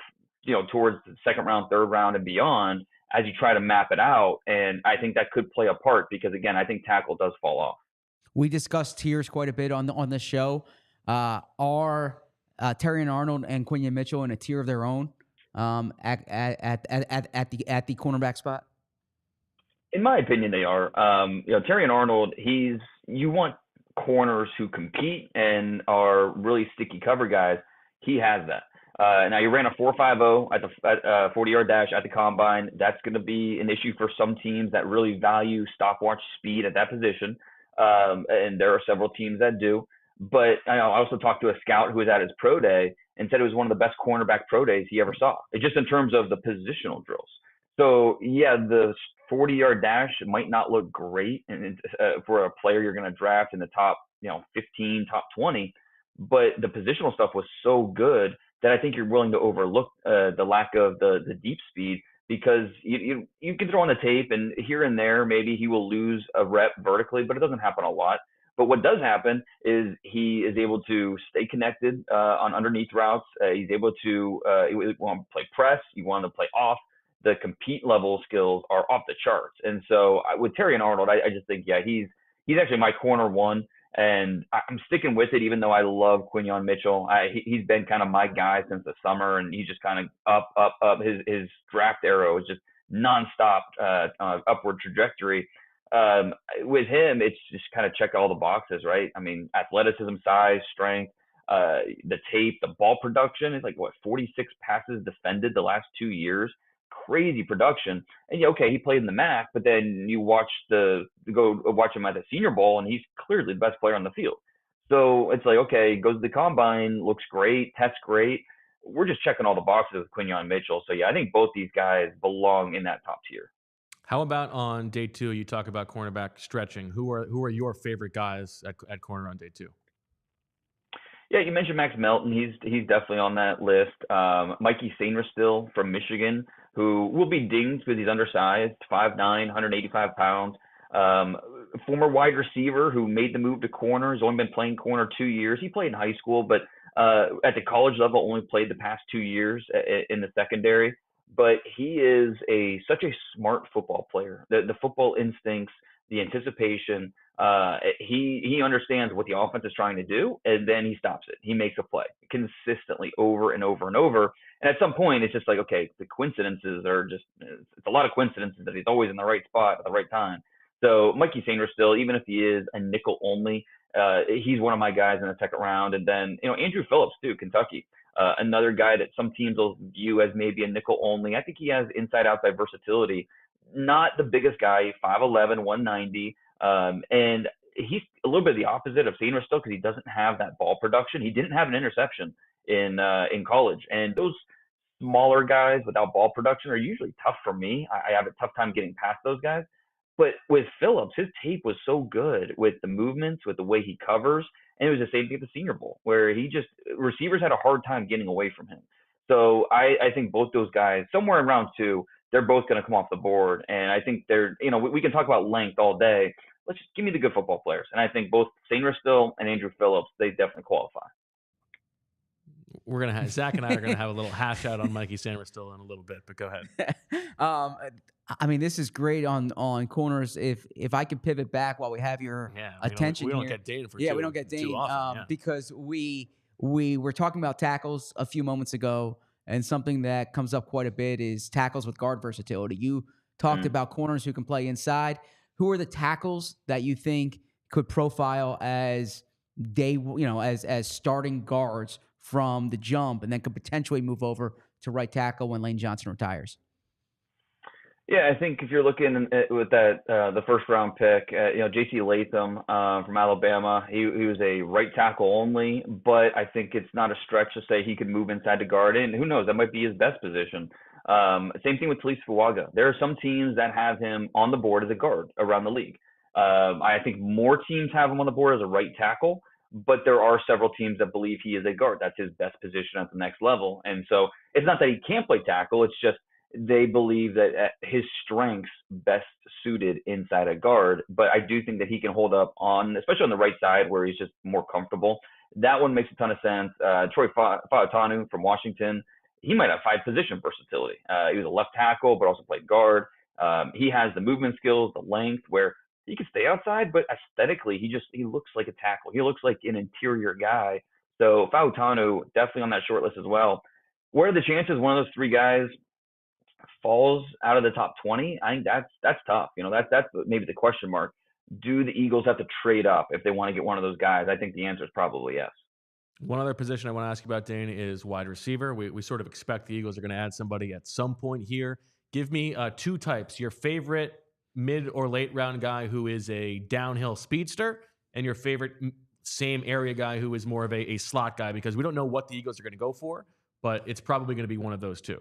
towards the second round, third round, and beyond as you try to map it out. And I think that could play a part because, again, I think tackle does fall off. We discussed tiers quite a bit on the show. Are Terrion Arnold and Quinyon Mitchell in a tier of their own at the cornerback spot? In my opinion, they are. Terrion Arnold, you want corners who compete and are really sticky cover guys. He has that. Now he ran a 4.50 at the 40-yard dash at the combine. That's going to be an issue for some teams that really value stopwatch speed at that position, and there are several teams that do. But I also talked to a scout who was at his pro day and said it was one of the best cornerback pro days he ever saw. It's just in terms of the positional drills. So the 40-yard dash might not look great for a player you're going to draft in the top 15, top 20. But the positional stuff was so good that I think you're willing to overlook the lack of the deep speed because you can throw on the tape and here and there maybe he will lose a rep vertically, but it doesn't happen a lot. But what does happen is he is able to stay connected on underneath routes. He's able to you want to play press, you want to play off. The compete level skills are off the charts. And so with Terrion Arnold, I just think he's actually my corner one. And I'm sticking with it, even though I love Quinyon Mitchell. He's been kind of my guy since the summer, and he's just kind of up. His draft arrow is just nonstop upward trajectory. With him, it's just kind of check all the boxes, right? I mean, athleticism, size, strength, the tape, the ball production is 46 passes defended the last 2 years. Crazy production. And he played in the MAC, but then you watch watch him at the Senior Bowl, and he's clearly the best player on the field. So it's goes to the combine, looks great, tests great. We're just checking all the boxes with Quinyon Mitchell. So I think both these guys belong in that top tier. How about on day 2? You talk about cornerback stretching. Who are your favorite guys at corner on day 2? Yeah, you mentioned Max Melton. He's definitely on that list. Mikey Sainristil from Michigan, who will be dinged because he's undersized, 5'9", 185 pounds. Um, Former wide receiver who made the move to corner. Has only been playing corner 2 years. He played in high school, but at the college level only played the past 2 years in the secondary. But he is such a smart football player. The football instincts, the anticipation. He understands what the offense is trying to do, and then he stops it. He makes a play consistently over and over and over. And at some point, it's just like, okay, the coincidences are it's a lot of coincidences that he's always in the right spot at the right time. So Mikey Sainristil, even if he is a nickel only, he's one of my guys in the second round. And then, Andrew Phillips too, Kentucky. Another guy that some teams will view as maybe a nickel only. I think he has inside-outside versatility. Not the biggest guy, 5'11", 190. And he's a little bit of the opposite of Sainristil because he doesn't have that ball production. He didn't have an interception in college. And those smaller guys without ball production are usually tough for me. I have a tough time getting past those guys. But with Phillips, his tape was so good with the movements, with the way he covers. And it was the same thing at the Senior Bowl, where receivers had a hard time getting away from him. So I think both those guys, somewhere in round two, they're both going to come off the board. And I think we can talk about length all day. Let's just give me the good football players. And I think both Sainristil and Andrew Phillips, they definitely qualify. We're going to have, Zach and I are going to have a little hash out on Mikey Sainristil in a little bit, but go ahead. I mean, this is great on corners. If I could pivot back while we have your attention we don't here. get Dane for we don't get Dane often, because we were talking about tackles a few moments ago, and something that comes up quite a bit is tackles with guard versatility. You talked about corners who can play inside. Who are the tackles that you think could profile as as starting guards from the jump, and then could potentially move over to right tackle when Lane Johnson retires? Yeah, I think if you're looking at, with that the first round pick, J.C. Latham from Alabama, he was a right tackle only, but I think it's not a stretch to say he could move inside the guard, and who knows, that might be his best position. Same thing with Talise Fuaga. There are some teams that have him on the board as a guard around the league. I think more teams have him on the board as a right tackle, but there are several teams that believe he is a guard. That's his best position at the next level. And so it's not that he can't play tackle. It's just they believe that his strengths best suited inside a guard. But I do think that he can hold up especially on the right side where he's just more comfortable. That one makes a ton of sense. Troy Fautanu from Washington, he might have 5-position versatility. He was a left tackle, but also played guard. He has the movement skills, the length, where he can stay outside, but aesthetically, he looks like a tackle. He looks like an interior guy. So Fautanu definitely on that short list as well. What are the chances one of those three guys falls out of the top 20? I think that's tough. That's maybe the question mark. Do the Eagles have to trade up if they want to get one of those guys? I think the answer is probably yes. One other position I want to ask you about, Dane, is wide receiver. We sort of expect the Eagles are going to add somebody at some point here. Give me two types. Your favorite mid or late round guy who is a downhill speedster, and your favorite same area guy who is more of a slot guy, because we don't know what the Eagles are going to go for, but it's probably going to be one of those two.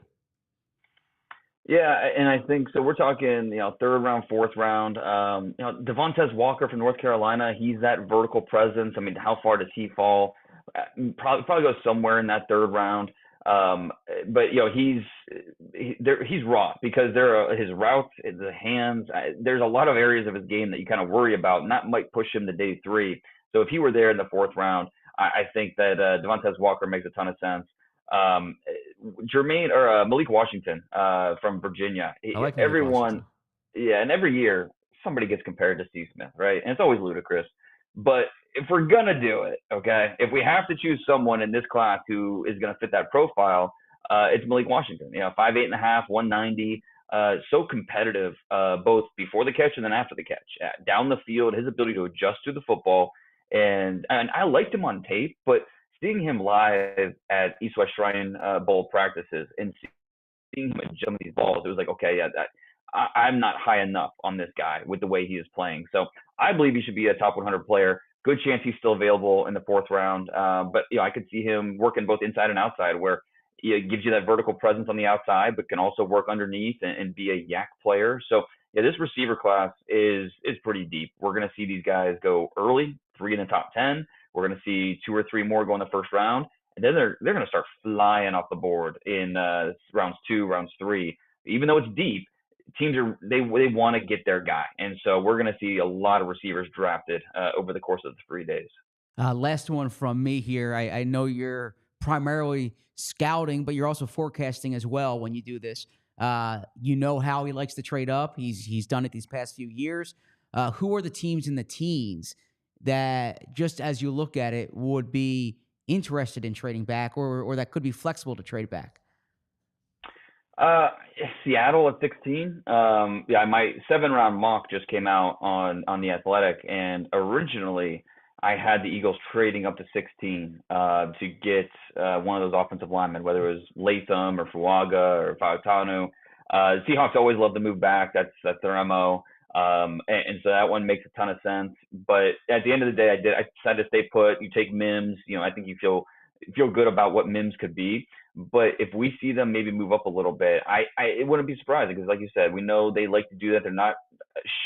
Yeah, and I think so. We're talking, third round, fourth round. Devontae Walker from North Carolina, he's that vertical presence. I mean, how far does he fall? Probably goes somewhere in that third round. But he's raw because his routes, the hands. There's a lot of areas of his game that you kind of worry about, and that might push him to day three. So if he were there in the fourth round, I think that Devontae Walker makes a ton of sense. Malik Washington from Virginia. I like everyone, and every year somebody gets compared to Steve Smith, right? And it's always ludicrous. But if we're gonna do it, okay, if we have to choose someone in this class who is gonna fit that profile, it's Malik Washington. 5'8.5", 190, so competitive both before the catch and then after the catch. Down the field, his ability to adjust to the football, and I liked him on tape, but seeing him live at East West Shrine Bowl practices and seeing him adjust some of these balls, it was like, okay, I'm not high enough on this guy with the way he is playing. So I believe he should be a top 100 player. Good chance he's still available in the fourth round. But I could see him working both inside and outside, where it gives you that vertical presence on the outside, but can also work underneath and be a yak player. So this receiver class is pretty deep. We're going to see these guys go early, 3 in the top 10. We're going to see 2 or 3 more go in the first round, and then they're going to start flying off the board in rounds 2, rounds 3. Even though it's deep, teams they want to get their guy, and so we're going to see a lot of receivers drafted over the course of the 3 days. Last one from me here. I know you're primarily scouting, but you're also forecasting as well when you do this. You know how he likes to trade up. He's done it these past few years. Who are the teams in the teens that, just as you look at it, would be interested in trading back, or that could be flexible to trade back? Seattle at 16. My 7-round mock just came out on The Athletic, and originally I had the Eagles trading up to 16 to get one of those offensive linemen, whether it was Latham or Fuaga or Fautanu. The Seahawks always love to move back. That's their MO. And so that one makes a ton of sense. But at the end of the day, I decided to stay put. You take Mims. I think you feel good about what Mims could be. But if we see them maybe move up a little bit, it wouldn't be surprising, because like you said, we know they like to do that. They're not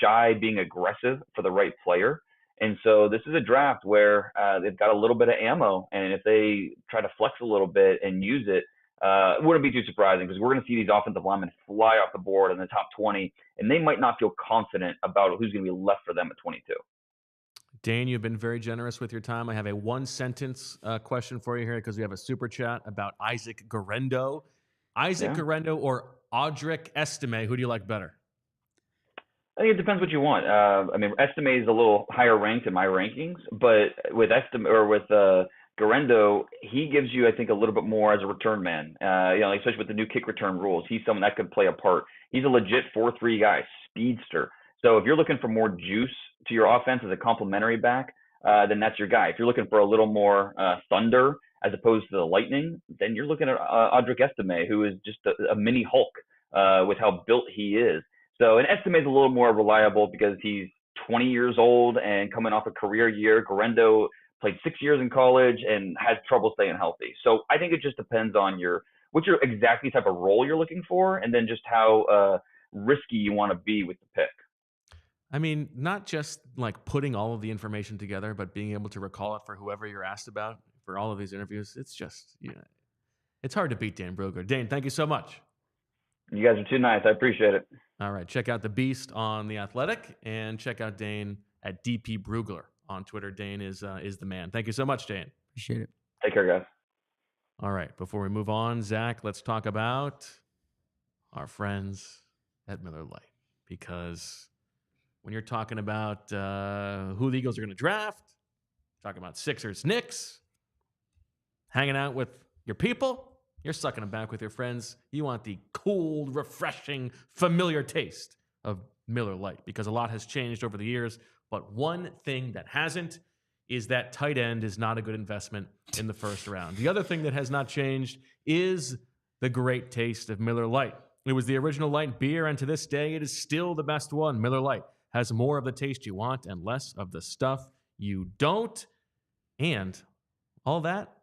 shy being aggressive for the right player. And so this is a draft where they've got a little bit of ammo, and if they try to flex a little bit and use it, it wouldn't be too surprising, because we're going to see these offensive linemen fly off the board in the top 20, and they might not feel confident about who's going to be left for them at 22. Dane, you've been very generous with your time. I have a 1-sentence question for you here, because we have a super chat about Isaac Guerendo. Guerendo or Audric Estime, who do you like better? I think it depends what you want. Estime is a little higher ranked in my rankings, but with Guerendo, he gives you, I think, a little bit more as a return man. Especially with the new kick return rules, he's someone that could play a part. He's a legit 4.3 guy, speedster. So if you're looking for more juice to your offense as a complementary back, then that's your guy. If you're looking for a little more thunder as opposed to the lightning, then you're looking at Audric Estime, who is just a mini Hulk with how built he is. So an Estime is a little more reliable because he's 20 years old and coming off a career year. Guerendo played 6 years in college and has trouble staying healthy. So I think it just depends on what your exactly type of role you're looking for, and then just how risky you want to be with the pick. I mean, not just like putting all of the information together, but being able to recall it for whoever you're asked about for all of these interviews. It's just, it's hard to beat Dane Brugler. Dane, thank you so much. You guys are too nice. I appreciate it. All right. Check out the Beast on The Athletic, and check out Dane at DP Brugler on Twitter. Dane is the man. Thank you so much, Dane. Appreciate it. Take care, guys. All right. Before we move on, Zach, let's talk about our friends at Miller Lite, because when you're talking about who the Eagles are going to draft, talking about Sixers, Knicks, hanging out with your people, you're sucking them back with your friends. You want the cool, refreshing, familiar taste of Miller Lite, because a lot has changed over the years. But one thing that hasn't is that tight end is not a good investment in the first round. The other thing that has not changed is the great taste of Miller Lite. It was the original light beer, and to this day, it is still the best one. Miller Lite has more of the taste you want and less of the stuff you don't. And all that,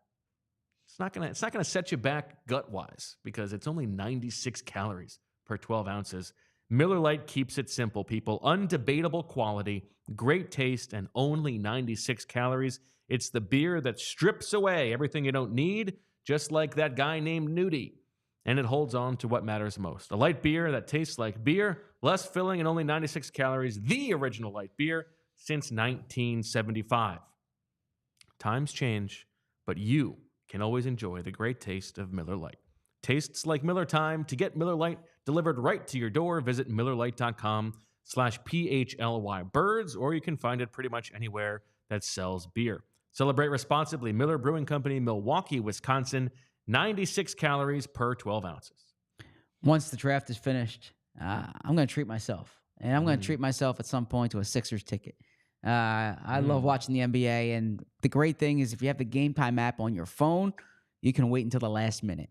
it's not gonna set you back gut-wise, because it's only 96 calories per 12 ounces. Miller Lite keeps it simple, people. Undebatable quality, great taste, and only 96 calories. It's the beer that strips away everything you don't need, just like that guy named Nudie. And it holds on to what matters most. A light beer that tastes like beer, less filling, and only 96 calories. The original light beer since 1975. Times change, but you can always enjoy the great taste of Miller Lite. Tastes like Miller time. To get Miller Lite delivered right to your door, visit MillerLite.com/PHLY birds, or you can find it pretty much anywhere that sells beer. Celebrate responsibly. Miller Brewing Company, Milwaukee, Wisconsin. 96 calories per 12 ounces. Once the draft is finished, I'm going to treat myself. And I'm going to treat myself at some point to a Sixers ticket. I love watching the NBA. And the great thing is if you have the GameTime app on your phone, you can wait until the last minute.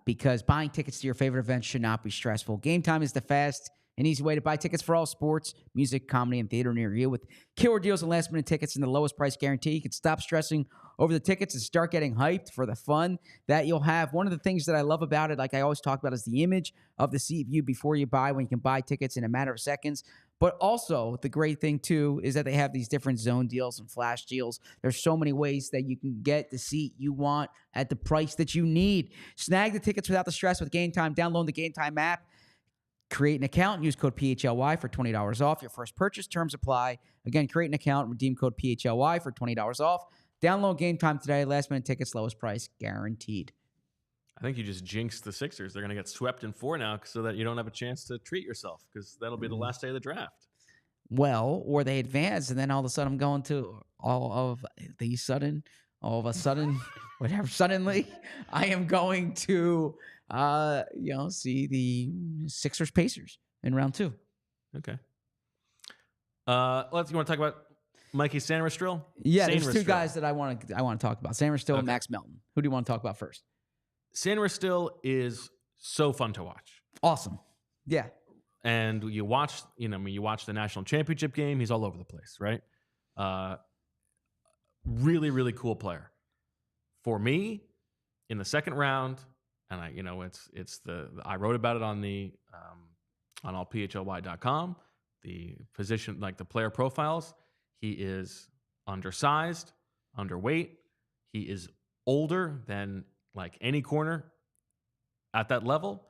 Because buying tickets to your favorite events should not be stressful. GameTime is the fast, An easy way to buy tickets for all sports, music, comedy, and theater near you. With killer deals and last-minute tickets and the lowest price guarantee, you can stop stressing over the tickets and start getting hyped for the fun that you'll have. One of the things that I love about it, like I always talk about, is the image of the seat view before you buy, when you can buy tickets in a matter of seconds. But also, the great thing, too, is that they have these different zone deals and flash deals. There's so many ways that you can get the seat you want at the price that you need. Snag the tickets without the stress with GameTime. Download the GameTime app. Create an account and use code PHLY for $20 off your first purchase. Terms apply. Again, create an account, redeem code PHLY for $20 off. Download GameTime today. Last-minute tickets, lowest price guaranteed. I think you just jinxed the Sixers. They're going to get swept in 4 now so that you don't have a chance to treat yourself, because that'll be the last day of the draft. Well, or they advance, and then all of a sudden I'm going to suddenly I am going to, see the Sixers Pacers in round 2. Okay. You want to talk about Mikey Sanderstrill? Yeah, there's 2 guys that I want to talk about. Sanderstrill and Max Melton. Who do you want to talk about first? Sanderstrill is so fun to watch. Awesome. Yeah. And you watch the national championship game, he's all over the place, right? Really, really cool player. For me, in the second round, and I wrote about it on on allphly.com, the position, like the player profiles. He is undersized, underweight. He is older than like any corner at that level.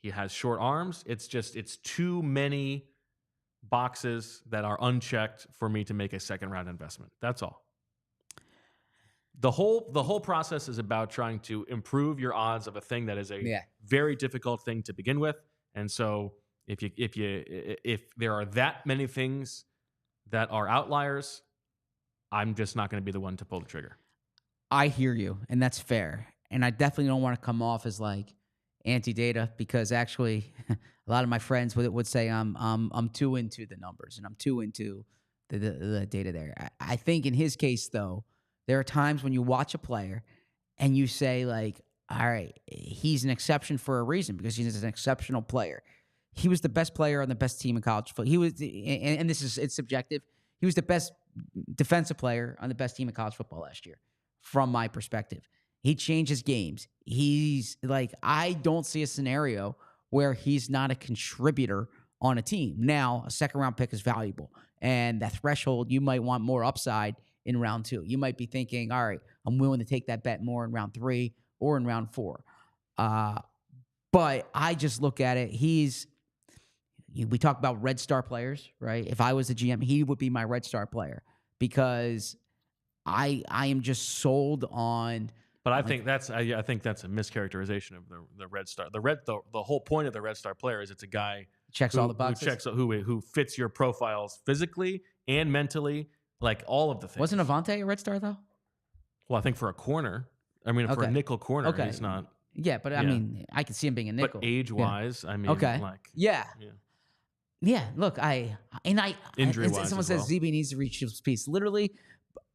He has short arms. It's too many boxes that are unchecked for me to make a second round investment. That's all. The whole process is about trying to improve your odds of a thing that is a very difficult thing to begin with. And so if there are that many things that are outliers, I'm just not going to be the one to pull the trigger. I hear you, and that's fair. And I definitely don't want to come off as like anti-data, because actually a lot of my friends would say I'm too into the numbers and I'm too into the data there. I think in his case, though, there are times when you watch a player and you say, like, all right, he's an exception for a reason, because he's an exceptional player. He was the best player on the best team in college football. He was, and it's subjective, he was the best defensive player on the best team in college football last year, from my perspective. He changes games. He's like, I don't see a scenario where he's not a contributor on a team. Now, a second round pick is valuable, and that threshold, you might want more upside in round 2. You might be thinking, all right, I'm willing to take that bet more in round 3 or in round 4. But I just look at it. We talk about red star players, right? If I was a GM, he would be my red star player, because I am just sold on. But I think that's a mischaracterization of the red star. The whole point of the red star player is it's a guy checks all the boxes, who fits your profiles physically and mentally, like all of the things. Wasn't Avante a red star though? Well, I think for a corner, for a nickel corner, he's not. Yeah, but I mean, I can see him being a nickel. But age-wise, I mean, Yeah, look, injury-wise, someone says ZB needs to reach Shields' piece. Literally,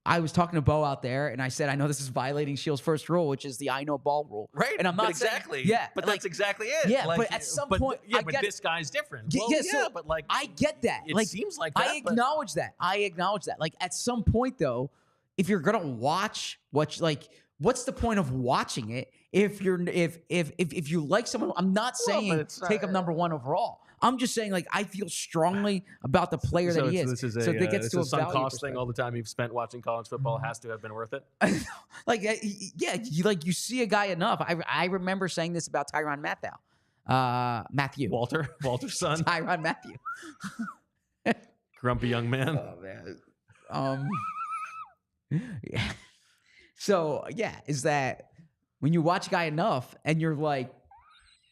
I was talking to Bo out there, and I said, I know this is violating Shields' first rule, which is the I know ball rule. Right, and I'm not exactly. But that's exactly it. Yeah, but at some point, but this guy's different. But like, I get that. It seems like that. I acknowledge that. Like, at some point, though, if you're gonna watch, what's the point of watching it if you like someone? I'm not saying take him number 1 overall. I'm just saying, like, I feel strongly about the player that he is. This is a sunk cost thing. All the time you've spent watching college football has to have been worth it. You see a guy enough. I remember saying this about Tyrann Mathieu. Walter's son. Tyrann Mathieu. Grumpy young man. Oh man. Yeah. So is that when you watch a guy enough and you're like,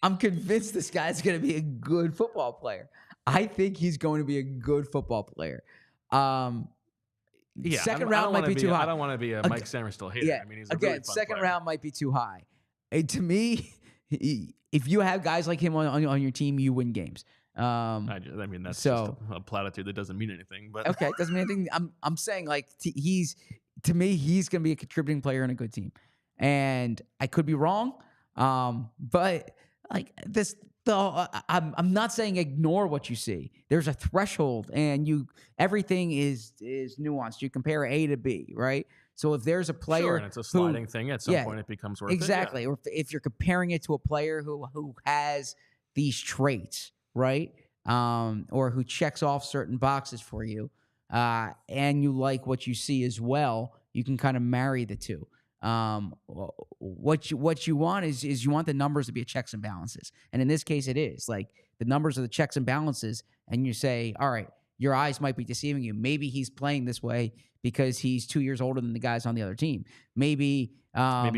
I'm convinced this guy's going to be a good football player. I think he's going to be a good football player. Second round might be too high. I don't want to be a Mike Sanderstrill hater. Yeah. I mean, he's a really fun second player. round might be too high. And to me, if you have guys like him on your team, you win games. I mean, that's just a platitude that doesn't mean anything. But okay, it doesn't mean anything. I'm saying, like, he's going to be a contributing player in a good team, and I could be wrong. But like this, I'm not saying ignore what you see. There's a threshold, and everything is nuanced. You compare A to B, right? So if there's a player, Sure, and it's a sliding thing. At some point, it becomes worth exactly. it. Or if you're comparing it to a player who has these traits, right, or who checks off certain boxes for you, and you like what you see as well, you can kind of marry the two. What you want is you want the numbers to be a checks and balances, and in this case, it is like the numbers are the checks and balances, and you say, all right, your eyes might be deceiving you. Maybe he's playing this way because he's 2 years older than the guys on the other team. Maybe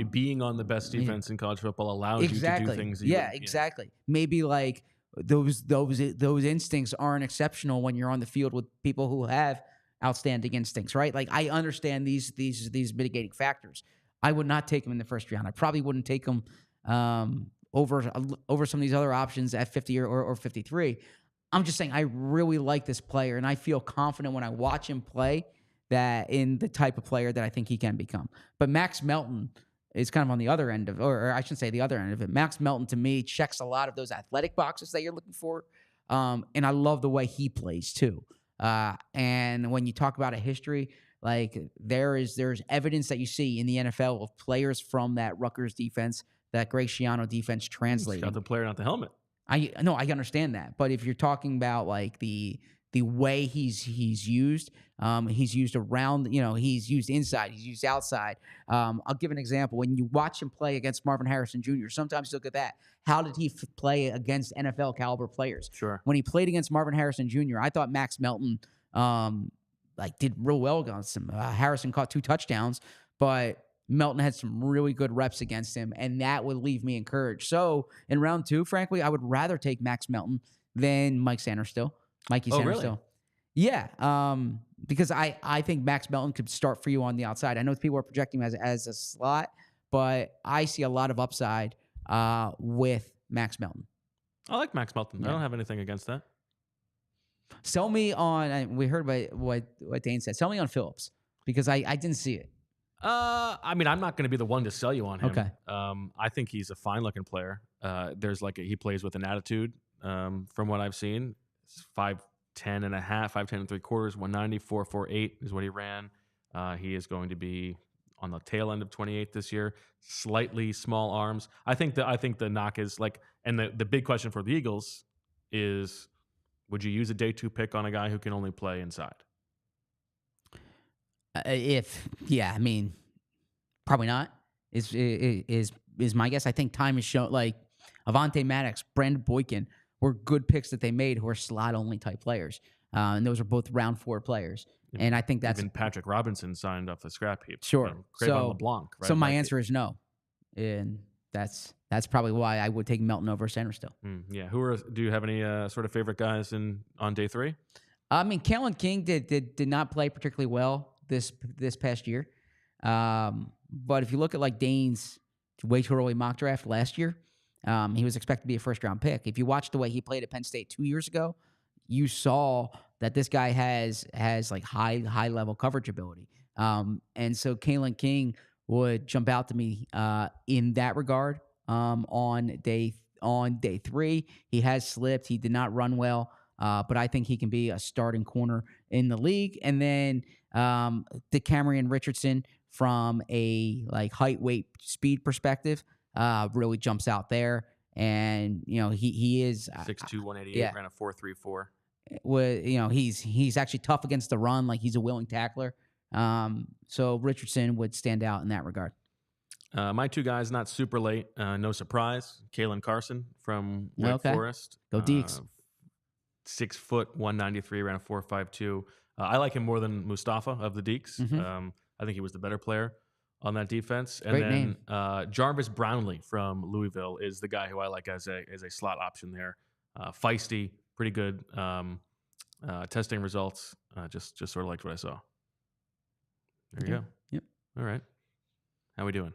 being on the best defense in college football allows you to do things. Exactly. Maybe like those instincts aren't exceptional when you're on the field with people who have outstanding instincts, right? Like I understand these mitigating factors. I would not take him in the first round. I probably wouldn't take him over some of these other options at 50 or 53. I'm just saying I really like this player, and I feel confident when I watch him play that in the type of player that I think he can become. But Max Melton is kind of on the other end of, or I shouldn't say the other end of it. Max Melton, to me, checks a lot of those athletic boxes that you're looking for, and I love the way he plays too. And when you talk about a history, like there's evidence that you see in the NFL of players from that Rutgers defense, that Greg Schiano defense translating. Got the player, not the helmet. I understand that, but if you're talking about like the way he's used around, he's used inside, he's used outside. I'll give an example. When you watch him play against Marvin Harrison Jr., sometimes you look at that. How did he play against NFL caliber players? Sure. When he played against Marvin Harrison Jr., I thought Max Melton did real well against him. Harrison caught 2 touchdowns, but Melton had some really good reps against him, and that would leave me encouraged. So in round 2, frankly, I would rather take Max Melton than Mikey Sanders still. Really? Yeah, because I think Max Melton could start for you on the outside. I know people are projecting him as a slot, but I see a lot of upside with Max Melton. I like Max Melton. Yeah. I don't have anything against that. Sell me on. We heard about what Dane said. Sell me on Phillips because I didn't see it. I'm not going to be the one to sell you on him. Okay. I think he's a fine looking player. He plays with an attitude. From what I've seen, 5'10 and a half, 5'10 and 3/4, 190, 4.48 is what he ran. He is going to be on the tail end of 28 this year. Slightly small arms. I think the knock is like, and the big question for the Eagles is, would you use a day 2 pick on a guy who can only play inside? Probably not. Is my guess. I think time has shown like Avonte Maddox, Brandon Boykin were good picks that they made who are slot only type players, and those are both round 4 players. And I think that's even Patrick Robinson signed off the scrap heap. Sure. Cravon LeBlanc. Right? So my answer is no, and that's probably why I would take Melton over Sanders still. Yeah. Do you have any sort of favorite guys on day 3? Kalen King did not play particularly well this past year. But if you look at like Dane's way too early mock draft last year, he was expected to be a first round pick. If you watch the way he played at Penn State 2 years ago, you saw that this guy has like high level coverage ability. And so Kalen King would jump out to me in that regard. On day 3, he has slipped. He did not run well. But I think he can be a starting corner in the league. And then DeCamerion Richardson, from a like height, weight, speed perspective, really jumps out there. And he is 6'2", 188, ran a 4.34. He's actually tough against the run. Like he's a willing tackler. So Richardson would stand out in that regard. My 2 guys, not super late. No surprise. Kalen Carson from Wake Forest. Go Deeks. 6 foot, 193, ran a 4.52. I like him more than Mustafa of the Deeks. Mm-hmm. I think he was the better player on that defense. And Great then name. Jarvis Brownlee from Louisville is the guy who I like as a slot option there. Feisty, pretty good testing results. Just sort of liked what I saw. There you go. Yep. All right. How we doing?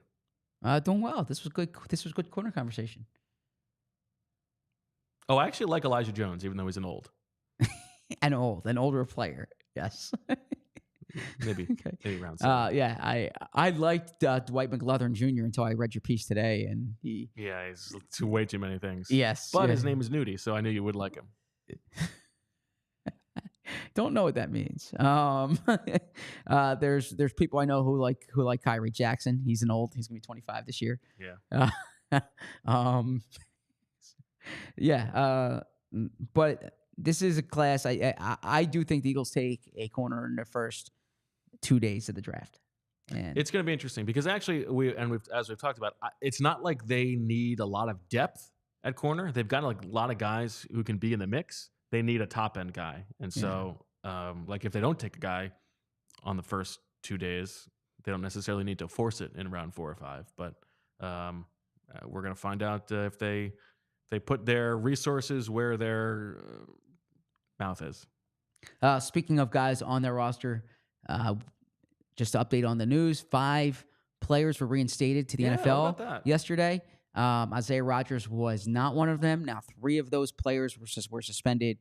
Doing well. This was good. This was good corner conversation. Oh, I actually like Elijah Jones, even though he's an older player. Yes. maybe Okay. maybe round 7. I liked Dwight McLaughlin Jr. until I read your piece today, and he. Yeah, he's way too many things. Yes, but yeah. his name is Nudie, so I knew you would like him. Don't know what that means. There's people I know who like Kyrie Jackson. He's gonna be 25 this year. Yeah. But this is a class. I do think the Eagles take a corner in the first 2 days of the draft. And It's going to be interesting because actually as we've talked about, it's not like they need a lot of depth at corner. They've got like a lot of guys who can be in the mix. They need a top end guy, and so like if they don't take a guy on the first 2 days, they don't necessarily need to force it in round 4 or 5. But we're going to find out if they put their resources where their mouth is. Speaking of guys on their roster, just to update on the news, 5 players were reinstated to the Yeah, NFL how about that? yesterday. Isaiah Rodgers was not one of them. Now, 3 of those players were suspended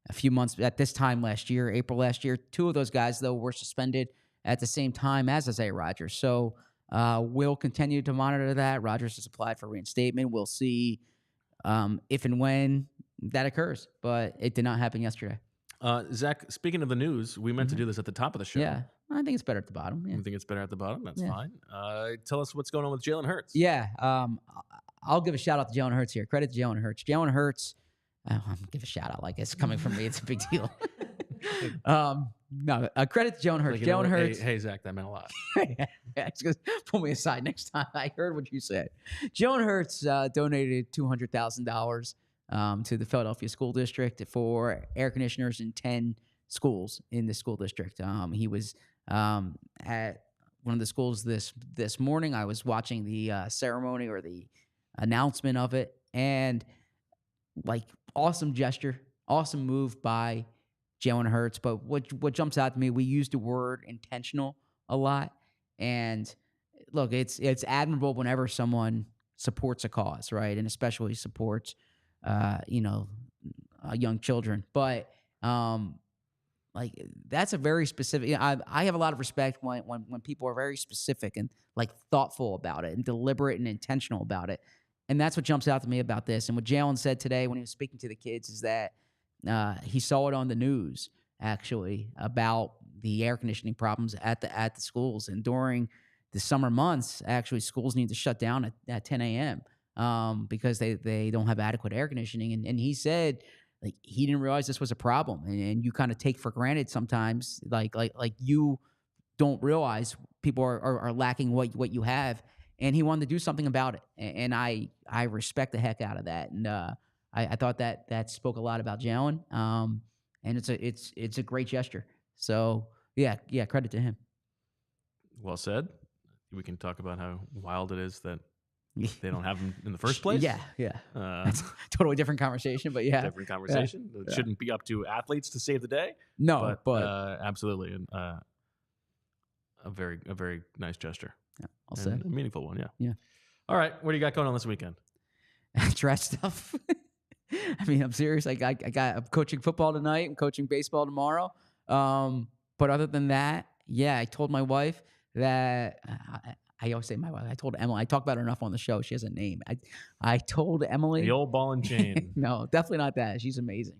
a few months at this time last year, April last year. 2 of those guys, though, were suspended at the same time as Isaiah Rodgers. So we'll continue to monitor that. Rodgers has applied for reinstatement. We'll see if and when that occurs, but it did not happen yesterday. Zach, speaking of the news, we meant to do this at the top of the show. Yeah, I think it's better at the bottom. Yeah. You think it's better at the bottom? That's fine. Tell us what's going on with Jalen Hurts. Yeah, I'll give a shout out to Jalen Hurts here. Credit to Jalen Hurts. Jalen Hurts, I'll give a shout out like it's coming from me. It's a big deal. No, credit to Jalen Hurts. Like, Jalen Hurts. Hey, Zach, that meant a lot. It's gonna pull me aside next time. I heard what you said. Jalen Hurts donated $200,000 to the Philadelphia School District for air conditioners in 10 schools in the school district. He was at one of the schools this morning. I was watching the ceremony or the announcement of it, and like awesome gesture, awesome move by Jalen Hurts. But what jumps out to me, we use the word intentional a lot, and look, it's admirable whenever someone supports a cause, right, and especially supports young children. But like that's a very specific. I have a lot of respect when people are very specific and like thoughtful about it and deliberate and intentional about it. And that's what jumps out to me about this. And what Jalen said today when he was speaking to the kids is that he saw it on the news actually about the air conditioning problems at the schools. And during the summer months, actually schools need to shut down at 10 a.m. Because they don't have adequate air conditioning. And he said like he didn't realize this was a problem. And you kind of take for granted sometimes like you don't realize people are lacking what you have. And he wanted to do something about it. And I respect the heck out of that. And I thought that spoke a lot about Jalen. And it's a great gesture. So yeah, credit to him. Well said. We can talk about how wild it is that they don't have him in the first place. Yeah. That's a totally different conversation, but yeah. Different conversation. Yeah. It shouldn't be up to athletes to save the day. No, but absolutely. A very nice gesture. Yeah, I'll say. A meaningful one, yeah. Yeah. All right, what do you got going on this weekend? Dress stuff. I mean, I'm serious. I'm coaching football tonight. I'm coaching baseball tomorrow. But other than that, yeah, I told my wife that I always say my wife. I told Emily. I talk about her enough on the show. She has a name. I told Emily. The old ball and chain. No, definitely not that. She's amazing.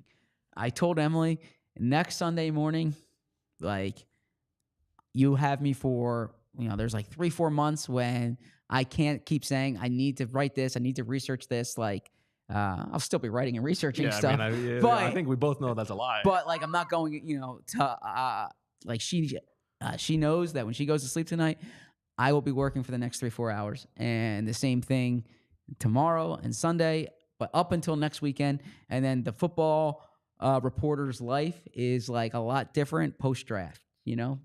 I told Emily next Sunday morning, like, you have me for, there's like 3-4 months when I can't keep saying I need to write this. I need to research this. Like, I'll still be writing and researching stuff. But I think we both know that's a lie. But like, I'm not going, to like she knows that when she goes to sleep tonight, I will be working for the next 3-4 hours, and the same thing tomorrow and Sunday, but up until next weekend. And then the football reporter's life is like a lot different post-draft,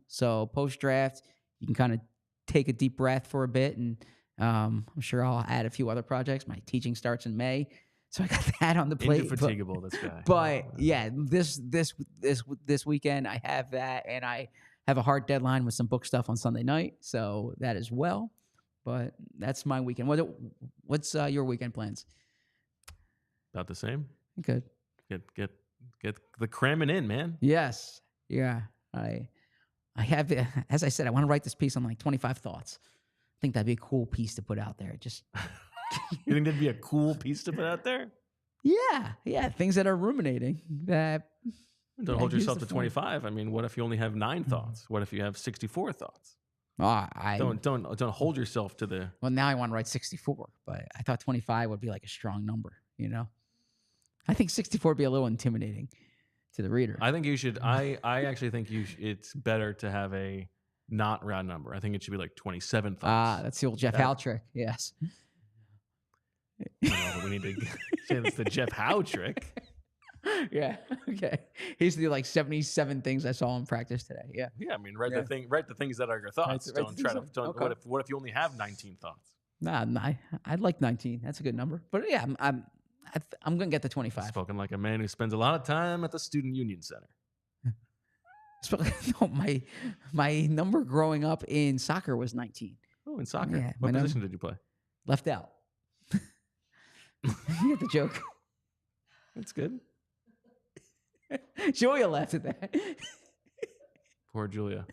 So post-draft, you can kind of take a deep breath for a bit, and I'm sure I'll add a few other projects. My teaching starts in May, so I got that on the plate. Indefatigable, this guy. But yeah, this weekend I have that, and I have a hard deadline with some book stuff on Sunday night, so that as well. But that's my weekend. What's your weekend plans? About the same. Good. Get the cramming in, man. Yes. Yeah. I have, as I said, I want to write this piece on like 25 thoughts. I think that'd be a cool piece to put out there. Just You think that'd be a cool piece to put out there? yeah, things that are ruminating. That Don't hold yourself to 25. I mean, what if you only have 9 thoughts? What if you have 64 thoughts? Don't hold yourself to the. Well, now I want to write 64, but I thought 25 would be like a strong number. You know, I think 64 would be a little intimidating to the reader. I think you should. I actually think it's better to have a not round number. I think it should be like 27 thoughts. That's the old Jeff Howe trick. Yes. We need to say that's the Jeff Howe trick. Yeah. Okay. He used to do like 77 things I saw in practice today. Yeah. Yeah. I mean, write the things that are your thoughts. Okay. What if you only have 19 thoughts? Nah, I'd like 19. That's a good number. But yeah, I'm gonna get the 25. Spoken like a man who spends a lot of time at the Student Union Center. No, my number growing up in soccer was 19. Oh, in soccer. Yeah, what position did you play? Left out. You get the joke. That's good. Julia laughed at that. Poor Julia.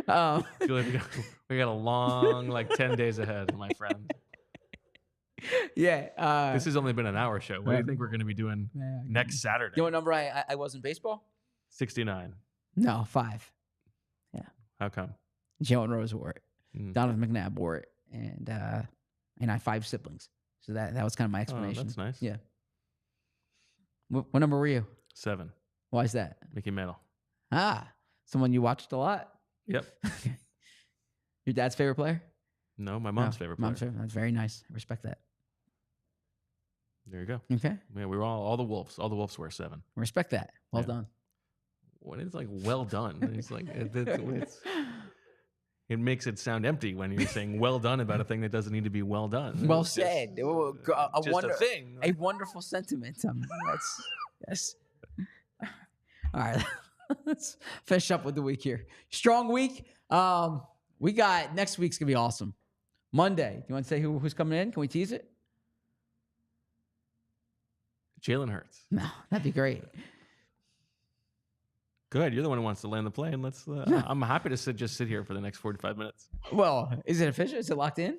Um, Julia, we got a long, like 10 days ahead, my friend. Yeah. This has only been an hour show. What do you think we're going to be doing next Saturday? You know what number I was in baseball? 69. No, 5. Yeah. How come? Jalen Rose wore it. Donovan McNabb wore it. And I have 5 siblings. So that was kind of my explanation. Oh, that's nice. Yeah. What number were you? 7. Why is that? Mickey Mantle. Someone you watched a lot? Yep. Okay. Your dad's favorite player? No, my mom's favorite player. Mom's favorite. That's very nice. I respect that. There you go. Okay. Yeah, we were all the Wolves. All the Wolves wear 7. Respect that. Well done. What is like well done? It's like it makes it sound empty when you're saying well done about a thing that doesn't need to be well done. Well It's said. a thing. A wonderful sentiment. Yes. All right. Let's finish up with the week here. Strong week. We got next week's gonna be awesome. Monday. You want to say who's coming in? Can we tease it? Jalen Hurts. No, that'd be great. Good. You're the one who wants to land the plane. Let's. I'm happy to just sit here for the next 45 minutes. Well, is it official? Is it locked in?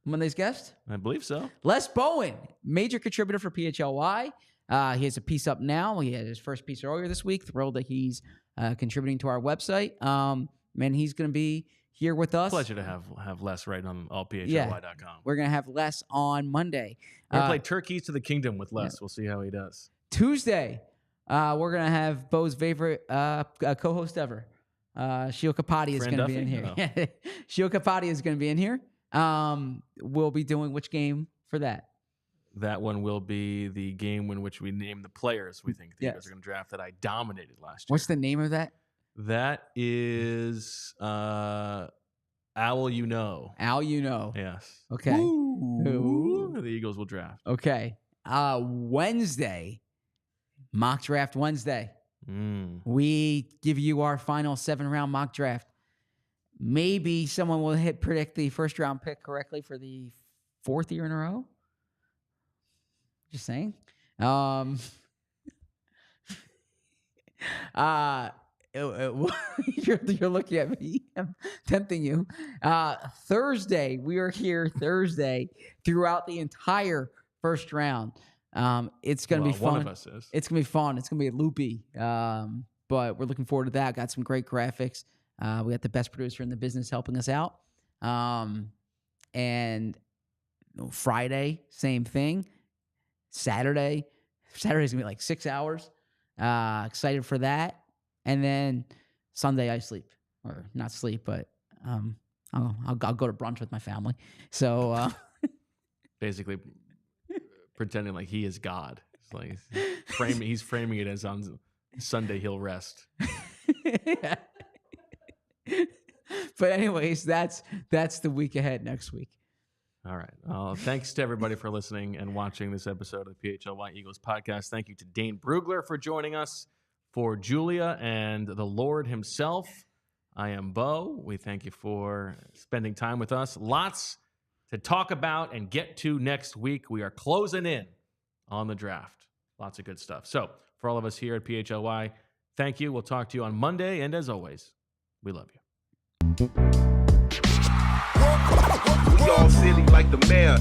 Monday's guest? I believe so. Les Bowen, major contributor for PHLY. He has a piece up now. He had his first piece earlier this week. Thrilled that he's contributing to our website. And he's going to be here with us. Pleasure to have Les writing on allphly.com. Yeah, we're going to have Les on Monday. We're going to play Turkeys to the Kingdom with Les. Yeah. We'll see how he does. Tuesday, we're going to have Bo's favorite co-host ever. Shio Kapati is going to be in here. Shio Kapati is going to be in here. We'll be doing which game for that? That one will be the game in which we name the players we think the Eagles are going to draft that I dominated last year. What's the name of that? That is Owl You Know. Owl You Know. Yes. Okay. Ooh. The Eagles will draft. Okay. Wednesday, mock draft Wednesday. We give you our final 7-round mock draft. Maybe someone will predict the first round pick correctly for the 4th year in a row. Just saying. You're looking at me. I'm tempting you. Thursday, we are here Thursday throughout the entire first round. It's going to be fun. One of us is. It's going to be fun. It's going to be loopy. But we're looking forward to that. Got some great graphics. We got the best producer in the business helping us out. And Friday, same thing. Saturday's going to be like 6 hours. Excited for that. And then Sunday I sleep. Or not sleep, but I'll go to brunch with my family. So basically pretending like he is God. It's like he's framing it as on Sunday he'll rest. Yeah. But anyways, that's the week ahead next week. All right. Thanks to everybody for listening and watching this episode of the PHLY Eagles podcast. Thank you to Dane Brugler for joining us. For Julia and the Lord himself, I am Bo. We thank you for spending time with us. Lots to talk about and get to next week. We are closing in on the draft. Lots of good stuff. So for all of us here at PHLY, Thank you. We'll talk to you on Monday. And as always, we love you. We all silly like the mayor.